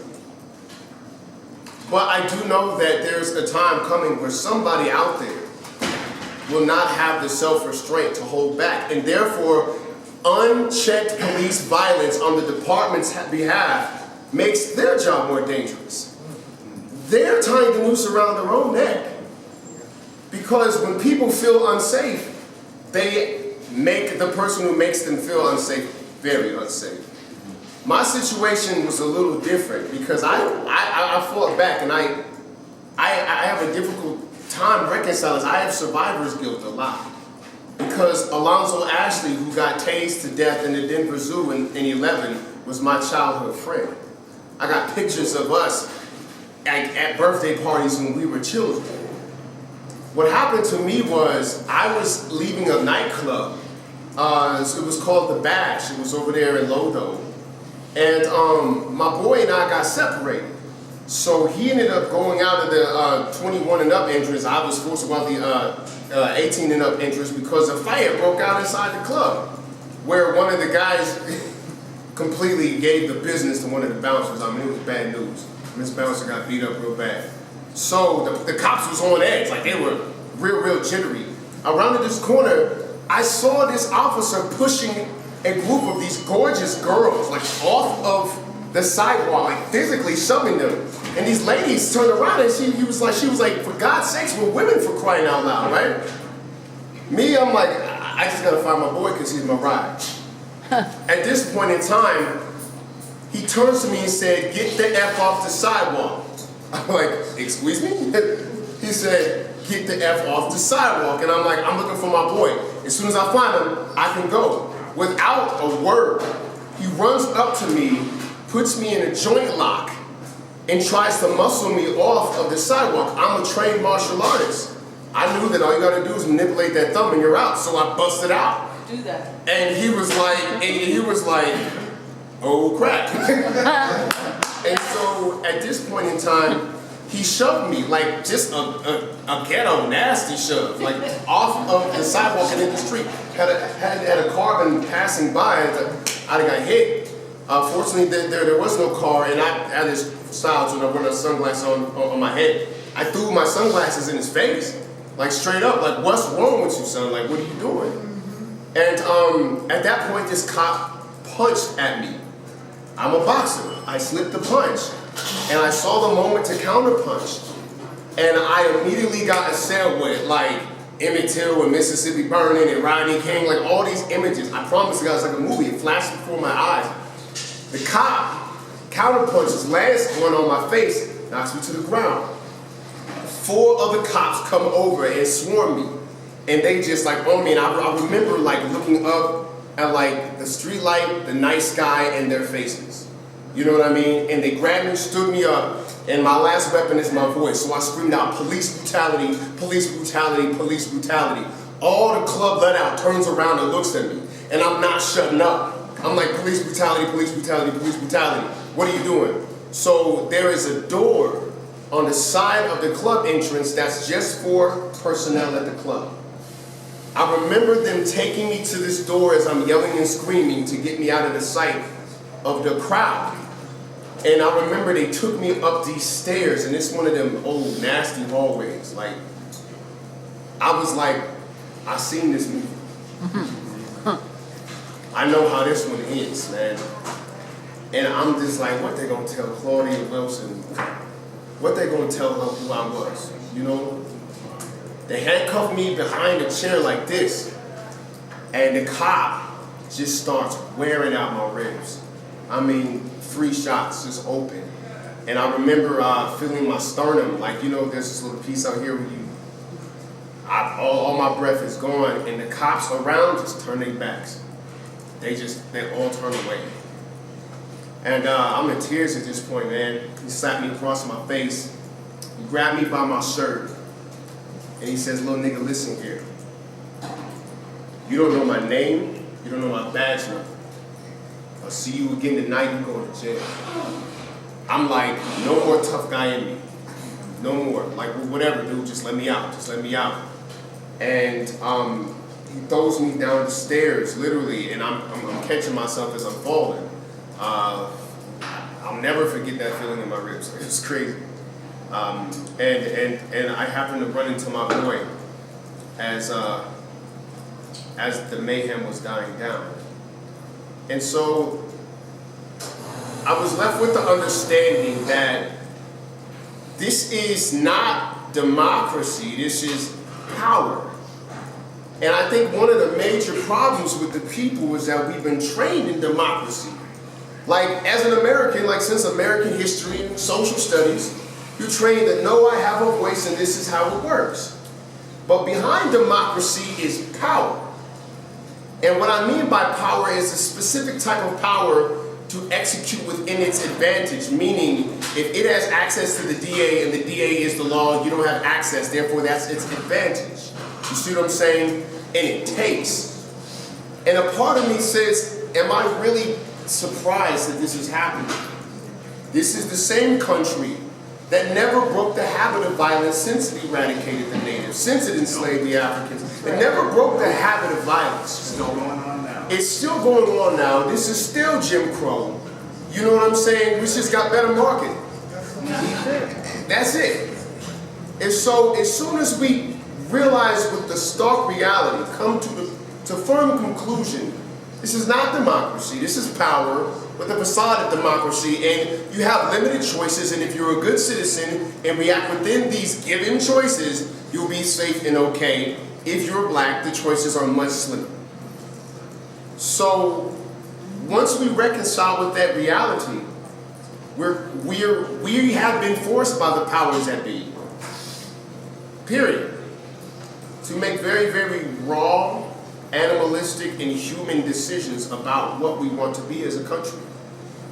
But I do know that there's a time coming where somebody out there will not have the self-restraint to hold back. And therefore, unchecked police violence on the department's behalf makes their job more dangerous. They're tying the noose around their own neck. Because when people feel unsafe, they make the person who makes them feel unsafe very unsafe. My situation was a little different because I fought back, and I have a difficult time reconciling. I have survivor's guilt a lot because Alonzo Ashley, who got tased to death in the Denver Zoo in 11, was my childhood friend. I got pictures of us at birthday parties when we were children. What happened to me was I was leaving a nightclub. It was called The Bash. It was over there in Lodo. And my boy and I got separated. So he ended up going out of the 21 and up entrance. I was forced to go out the 18 and up entrance because a fight broke out inside the club, where one of the guys completely gave the business to one of the bouncers. I mean, it was bad news. This bouncer got beat up real bad. So the cops was on edge, like they were real jittery. Around this corner, I saw this officer pushing a group of these gorgeous girls, like off of the sidewalk, like physically shoving them. And these ladies turned around and she was like, for God's sakes, we're women for crying out loud, right? Me, I'm like, I just gotta find my boy because he's my ride. At this point in time, he turns to me and said, "Get the F off the sidewalk." I'm like, "Excuse me?" He said, "Get the F off the sidewalk." And I'm like, "I'm looking for my boy. As soon as I find him, I can go." Without a word, he runs up to me, puts me in a joint lock, and tries to muscle me off of the sidewalk. I'm a trained martial artist. I knew that all you gotta do is manipulate that thumb and you're out, so I busted out. Do that. And he was like, "Oh crap." And so at this point in time, he shoved me, like just a ghetto nasty shove, like off of the sidewalk and in the street. Had a car been passing by, I'd have got hit. Fortunately, there was no car, and I had this style to wear sunglasses on my head. I threw my sunglasses in his face, like straight up, like, "What's wrong with you, son? Like, what are you doing?" And at that point, this cop punched at me. I'm a boxer. I slipped the punch, and I saw the moment to counterpunch, and I immediately got assailed with like Emmett Till and Mississippi Burning and Rodney King, like all these images. I promise you guys, like a movie. It flashed before my eyes. The cop counterpunches, lands one on my face, knocks me to the ground. 4 other cops come over and swarm me, and they just like on me. And I remember like looking up at like the street light, the night sky, and their faces. You know what I mean? And they grabbed me, stood me up, and my last weapon is my voice. So I screamed out, "Police brutality, police brutality, police brutality." All the club let out, turns around and looks at me, and I'm not shutting up. I'm like, "Police brutality, police brutality, police brutality. What are you doing?" So there is a door on the side of the club entrance that's just for personnel at the club. I remember them taking me to this door as I'm yelling and screaming to get me out of the sight of the crowd. And I remember they took me up these stairs, and it's one of them old nasty hallways. Like, I was like, I seen this movie. I know how this one ends, man. And I'm just like, what they gonna tell Claudia Wilson? What they gonna tell her who I was, you know? They handcuffed me behind a chair like this, and the cop just starts wearing out my ribs. I mean, 3 shots just open. And I remember feeling my sternum, like, you know, there's this little piece out here where all my breath is gone, and the cops around just turn their backs. They all turn away. And I'm in tears at this point, man. He slapped me across my face. He grabbed me by my shirt. And he says, little nigga, listen here. You don't know my name. You don't know my badge number. I'll see you again tonight, you're going to jail. I'm like, no more tough guy in me. No more. Like, whatever, dude, just let me out. Just let me out. And he throws me down the stairs, literally, and I'm catching myself as I'm falling. I'll never forget that feeling in my ribs. It was crazy. And I happened to run into my boy as the mayhem was dying down. And so I was left with the understanding that this is not democracy, this is power. And I think one of the major problems with the people is that we've been trained in democracy. Like, as an American, like since American history and social studies, you're trained that no, I have a voice and this is how it works. But behind democracy is power. And what I mean by power is a specific type of power to execute within its advantage, meaning if it has access to the DA and the DA is the law, you don't have access, therefore that's its advantage. You see what I'm saying? And it takes. And a part of me says, am I really surprised that this is happening? This is the same country that never broke the habit of violence since it eradicated the natives, since it enslaved the Africans. It never broke the habit of violence. Still going on now. It's still going on now. This is still Jim Crow. You know what I'm saying? We just got better marketing. That's it. And so as soon as we realize with the stark reality, come to firm conclusion, this is not democracy, this is power with a facade of democracy, and you have limited choices, and if you're a good citizen and react within these given choices, you'll be safe and okay. If you're black, the choices are much slimmer. So once we reconcile with that reality, we have been forced by the powers that be, period, to make very, very raw, animalistic, and human decisions about what we want to be as a country.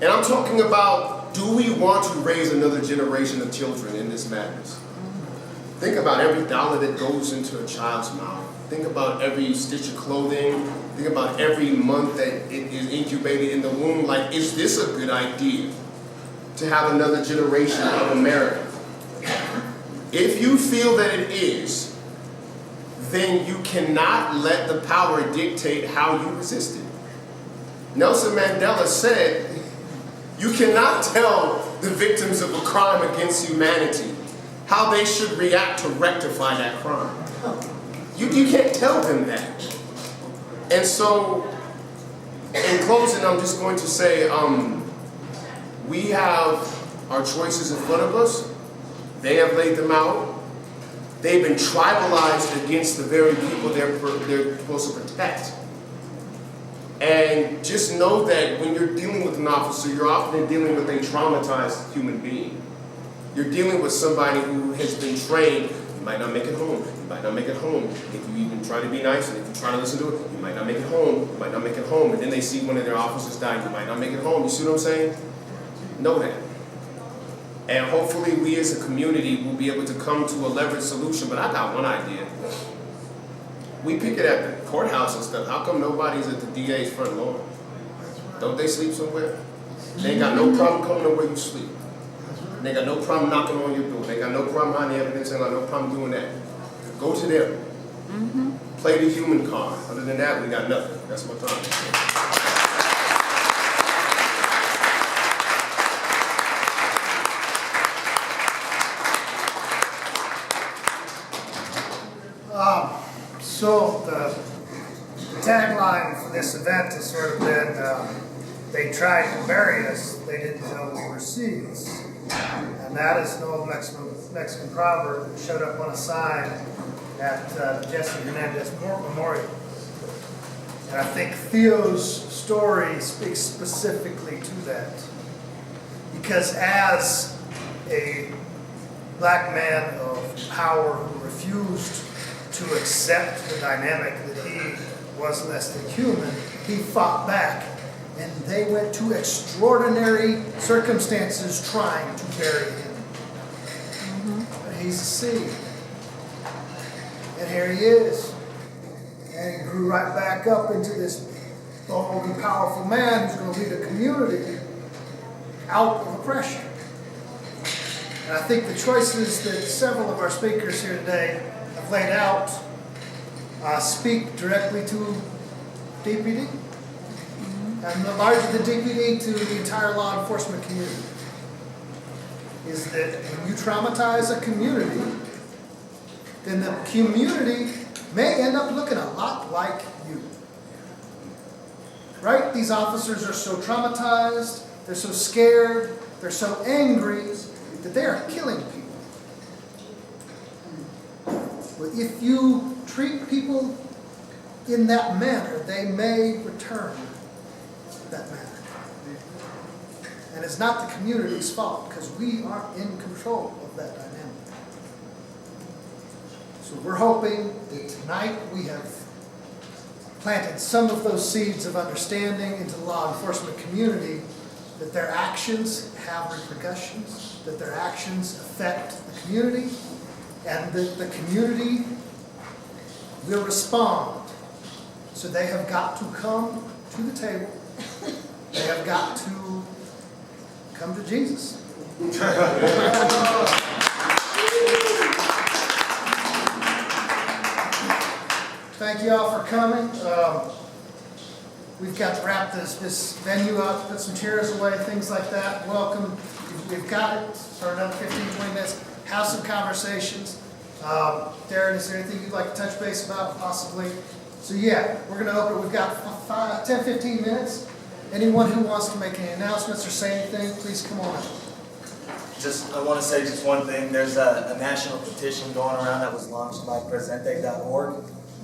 And I'm talking about, do we want to raise another generation of children in this madness? Think about every dollar that goes into a child's mouth. Think about every stitch of clothing. Think about every month that it is incubated in the womb. Like, is this a good idea to have another generation of America? If you feel that it is, then you cannot let the power dictate how you resist it. Nelson Mandela said, you cannot tell the victims of a crime against humanity how they should react to rectify that crime. You can't tell them that. And so, in closing, I'm just going to say, we have our choices in front of us. They have laid them out. They've been tribalized against the very people they're supposed to protect. And just know that when you're dealing with an officer, you're often dealing with a traumatized human being. You're dealing with somebody who has been trained. You might not make it home. You might not make it home. If you even try to be nice and if you try to listen to it, you might not make it home. You might not make it home. And then they see one of their officers die. You might not make it home. You see what I'm saying? Know that. And hopefully we as a community will be able to come to a leveraged solution. But I got one idea. We pick it at the courthouse and stuff. How come nobody's at the DA's front lawn? Don't they sleep somewhere? They ain't got no problem coming to where you sleep. They got no problem knocking on your door. They got no problem hiding the evidence. They got no problem doing that. Go to them. play the human card. Other than that, we got nothing. That's my time. So the tagline for this event has sort of been, they tried to bury us, they didn't know we were seeds. And that is an old Mexican proverb that showed up on a sign at Jesse Hernandez Memorial. And I think Theo's story speaks specifically to that. Because as a black man of power who refused to accept the dynamic that he was less than human, he fought back. And they went to extraordinary circumstances trying to bury him. But he's a seed. And here he is. And he grew right back up into this bold and powerful man who's going to lead a community out of oppression. And I think the choices that several of our speakers here today have laid out speak directly to DPD. And the larger the DPD to the entire law enforcement community is that when you traumatize a community, then the community may end up looking a lot like you. Right? These officers are so traumatized, they're so scared, they're so angry that they are killing people. But if you treat people in that manner, they may return that manner. And it's not the community's fault because we aren't in control of that dynamic. So we're hoping that tonight we have planted some of those seeds of understanding into the law enforcement community, that their actions have repercussions, that their actions affect the community, and that the community will respond. So they have got to come to the table. They have got to come to Jesus. Thank you all for coming. We've got to wrap this venue up, put some chairs away, things like that. Welcome. We've got it for another 15, 20 minutes. Have some conversations. Darren, is there anything you'd like to touch base about, possibly? So yeah, we're going to open it. We've got 10, 15 minutes. Anyone who wants to make any announcements or say anything, please come on up. I want to say just one thing. There's a national petition going around that was launched by presente.org.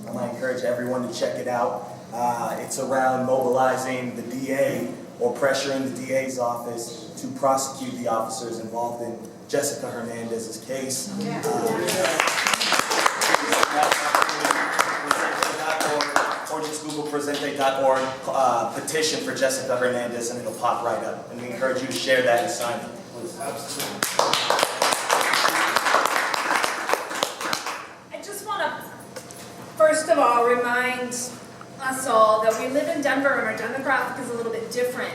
I might encourage everyone to check it out. It's around mobilizing the DA or pressuring the DA's office to prosecute the officers involved in Jessica Hernandez's case. Or just Google presente.org petition for Jessica Hernandez and it'll pop right up. And we encourage you to share that and sign up. I just want to, first of all, remind us all that we live in Denver and our demographic is a little bit different.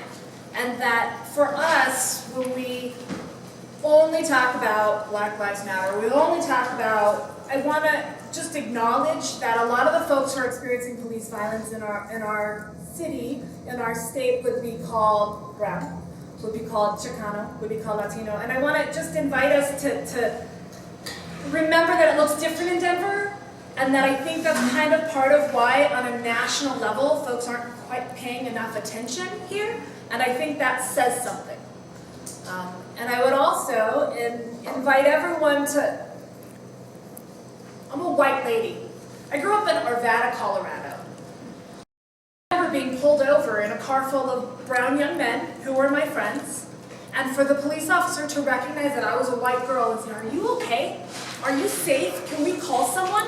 And that for us, when we only talk about Black Lives Matter, we only talk about, I want to just acknowledge that a lot of the folks who are experiencing police violence in our city, in our state, would be called brown, would be called Chicano, would be called Latino. And I want to just invite us to remember that it looks different in Denver, and that I think that's kind of part of why on a national level folks aren't quite paying enough attention here, and I think that says something. And I would also invite everyone to, I'm a white lady. I grew up in Arvada, Colorado. I remember being pulled over in a car full of brown young men who were my friends, and for the police officer to recognize that I was a white girl and say, "Are you okay? Are you safe? Can we call someone?"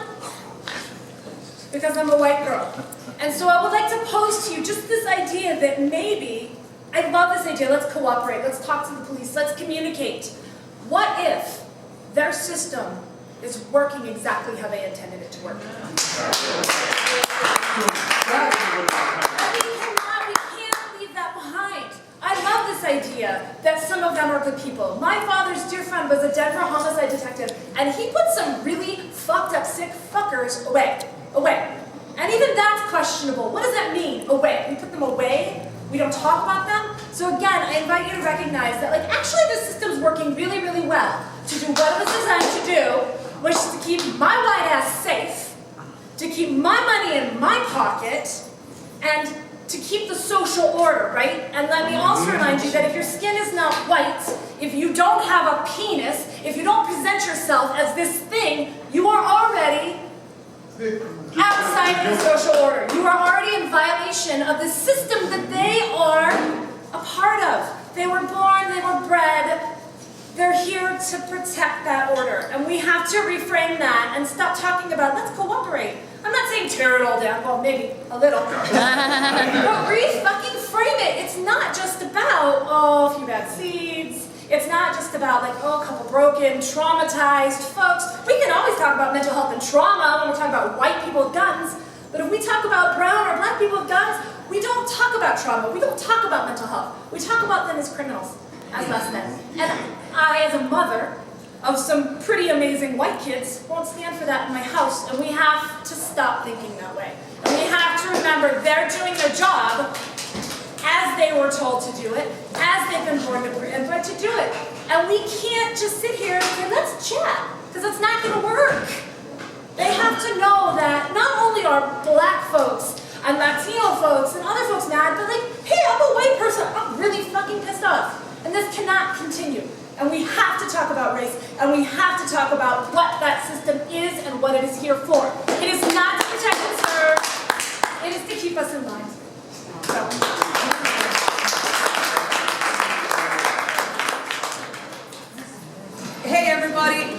Because I'm a white girl. And so I would like to pose to you just this idea that maybe, I love this idea, let's cooperate, let's talk to the police, let's communicate. What if their system is working exactly how they intended it to work? We can't leave that behind. I love this idea that some of them are good people. My father's dear friend was a Denver homicide detective, and he put some really fucked up, sick fuckers away. And even that's questionable. What does that mean? Away. We put them away? We don't talk about them? So again, I invite you to recognize that, like, actually the system's working really, really well to do what it was designed to do, which is to keep my white ass safe, to keep my money in my pocket, and to keep the social order, right? And let me also remind you that if your skin is not white, if you don't have a penis, if you don't present yourself as this thing, you are already outside of the social order. You are already in violation of the system that they are a part of. They were born, they were bred, they're here to protect that order. And we have to reframe that and stop talking about, let's cooperate. I'm not saying tear it all down, well, maybe a little. But re-fucking frame it. It's not just about, oh, a few bad seeds. It's not just about, like, oh, a couple broken, traumatized folks. We can always talk about mental health and trauma when we're talking about white people with guns. But if we talk about brown or black people with guns, we don't talk about trauma. We don't talk about mental health. We talk about them as criminals, as less than. And I, as a mother of some pretty amazing white kids, won't stand for that in my house. And we have to stop thinking that way. And we have to remember they're doing their job as they were told to do it, as they've been born to bred to do it. And we can't just sit here and say, let's chat, because it's not going to work. They have to know that not only are black folks and Latino folks and other folks mad, but like, hey, I'm a white person, I'm really fucking pissed off. And this cannot continue. And we have to talk about race, and we have to talk about what that system is and what it is here for. It is not to protect and serve, it is to keep us in line. So. Hey everybody,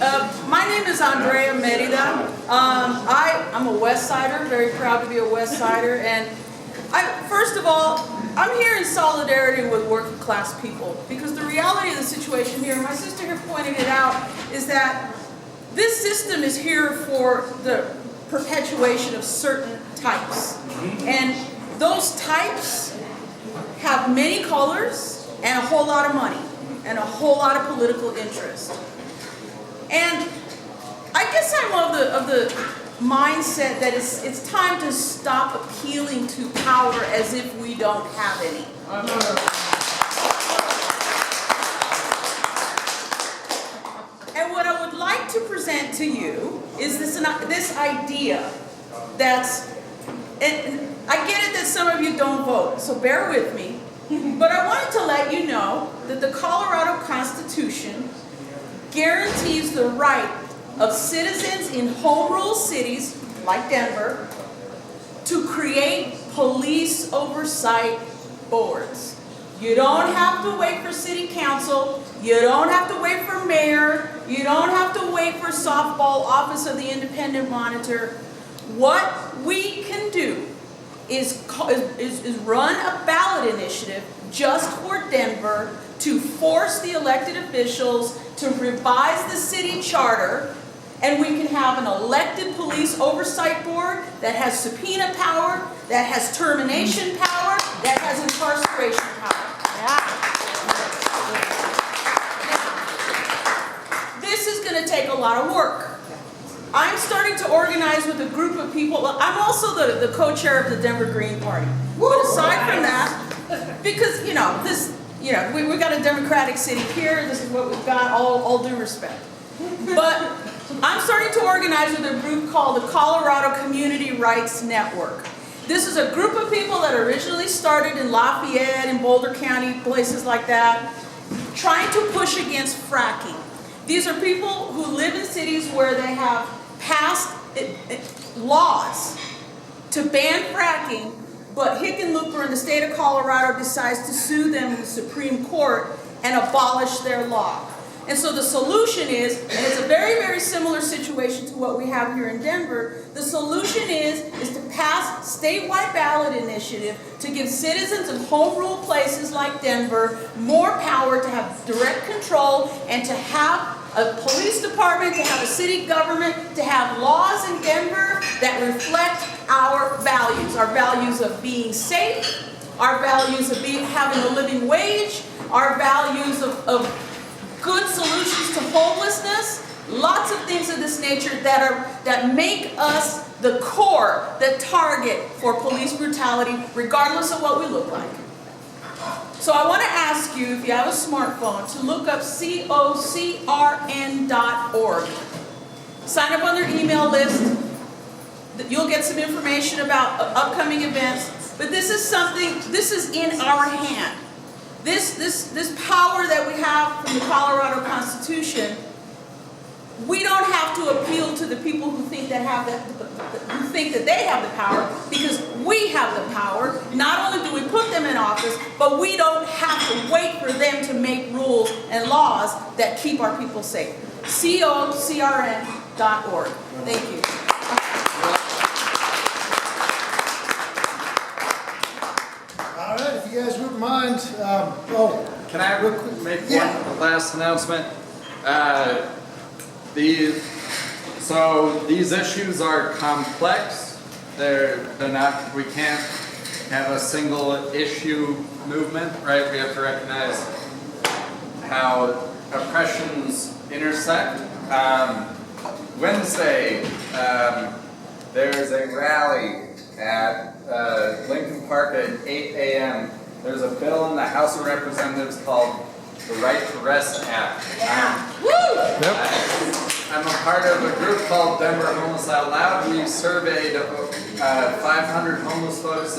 my name is Andrea Merida. I'm a West Sider, very proud to be a West Sider, and first of all, I'm here in solidarity with working class people, because the reality of the situation here, my sister here pointed it out, is that this system is here for the perpetuation of certain types. And those types have many colors and a whole lot of money and a whole lot of political interest. And I guess I'm of the mindset that it's time to stop appealing to power as if we don't have any. And what I would like to present to you is this idea that's, and I get it that some of you don't vote, so bear with me, but I wanted to let you know that the Colorado Constitution guarantees the right of citizens in home rule cities like Denver to create police oversight boards. You don't have to wait for city council, you don't have to wait for mayor, you don't have to wait for softball office of the independent monitor. What we can do is run a ballot initiative just for Denver to force the elected officials to revise the city charter, and we can have an elected police oversight board that has subpoena power, that has termination power, that has incarceration power. This is going to take a lot of work. I'm starting to organize with a group of people. I'm also the co-chair of the Denver Green Party. But aside from that, because we got a democratic city here. This is what we've got, all due respect. But I'm starting to organize with a group called the Colorado Community Rights Network. This is a group of people that originally started in Lafayette and Boulder County, places like that, trying to push against fracking. These are people who live in cities where they have passed laws to ban fracking, but Hickenlooper in the state of Colorado decides to sue them in the Supreme Court and abolish their law. And so the solution is, and it's a very, very similar situation to what we have here in Denver, the solution is to pass statewide ballot initiative to give citizens of home rule places like Denver more power to have direct control and to have a police department, to have a city government, to have laws in Denver that reflect our values of being safe, our values of having a living wage, our values of good solutions to homelessness, lots of things of this this nature that make us the core, the target for police brutality, regardless of what we look like. So I want to ask you, if you have a smartphone, to look up COCRN.org. Sign up on their email list. You'll get some information about upcoming events. But this is something, this is in our hand. This power that we have from the Colorado Constitution, we don't have to appeal to the people who think that they have the power, because we have the power. Not only do we put them in office, but we don't have to wait for them to make rules and laws that keep our people safe. COCRN.org. Thank you. All right, if you guys wouldn't mind, Can I real quick make one last announcement? So these issues are complex. They're not, we can't have a single issue movement, right? We have to recognize how oppressions intersect. Wednesday, there's a rally at Lincoln Park at 8 a.m. There's a bill in the House of Representatives called the Right to Rest Act. I'm a part of a group called Denver Homeless Out Loud. We've surveyed 500 homeless folks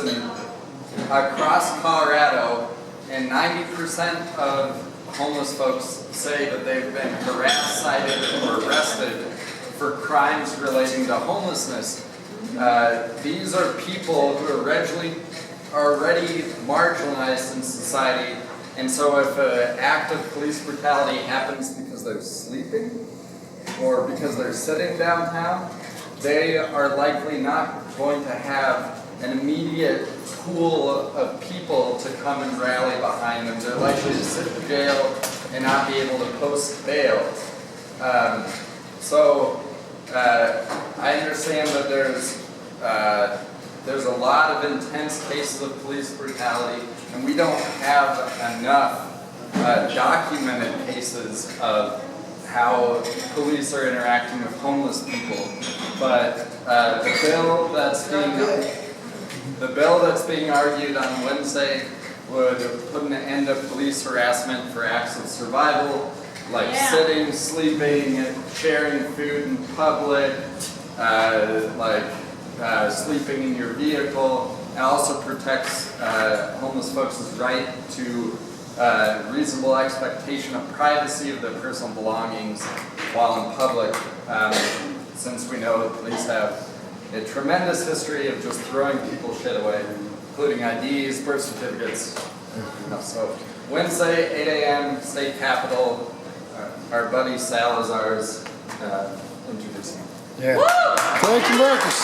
across Colorado, and 90% of homeless folks say that they've been harassed, cited, or arrested for crimes relating to homelessness. These are people who are already marginalized in society, and so if an act of police brutality happens because they're sleeping or because they're sitting downtown, they are likely not going to have an immediate pool of people to come and rally behind them. They're likely to sit in jail and not be able to post bail. I understand that there's a lot of intense cases of police brutality, and we don't have enough documented cases of how police are interacting with homeless people. But the bill that's being argued on Wednesday would put an end to police harassment for acts of survival, like sitting, sleeping, sharing food in public, sleeping in your vehicle, and also protects homeless folks' right to reasonable expectation of privacy of their personal belongings while in public, since we know that police have a tremendous history of just throwing people's shit away, including IDs, birth certificates. So Wednesday, 8 a.m., State Capitol, our buddy Salazar's introducing. yeah. Thank you, Marcus.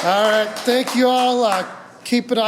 All right, thank you all. Keep it on.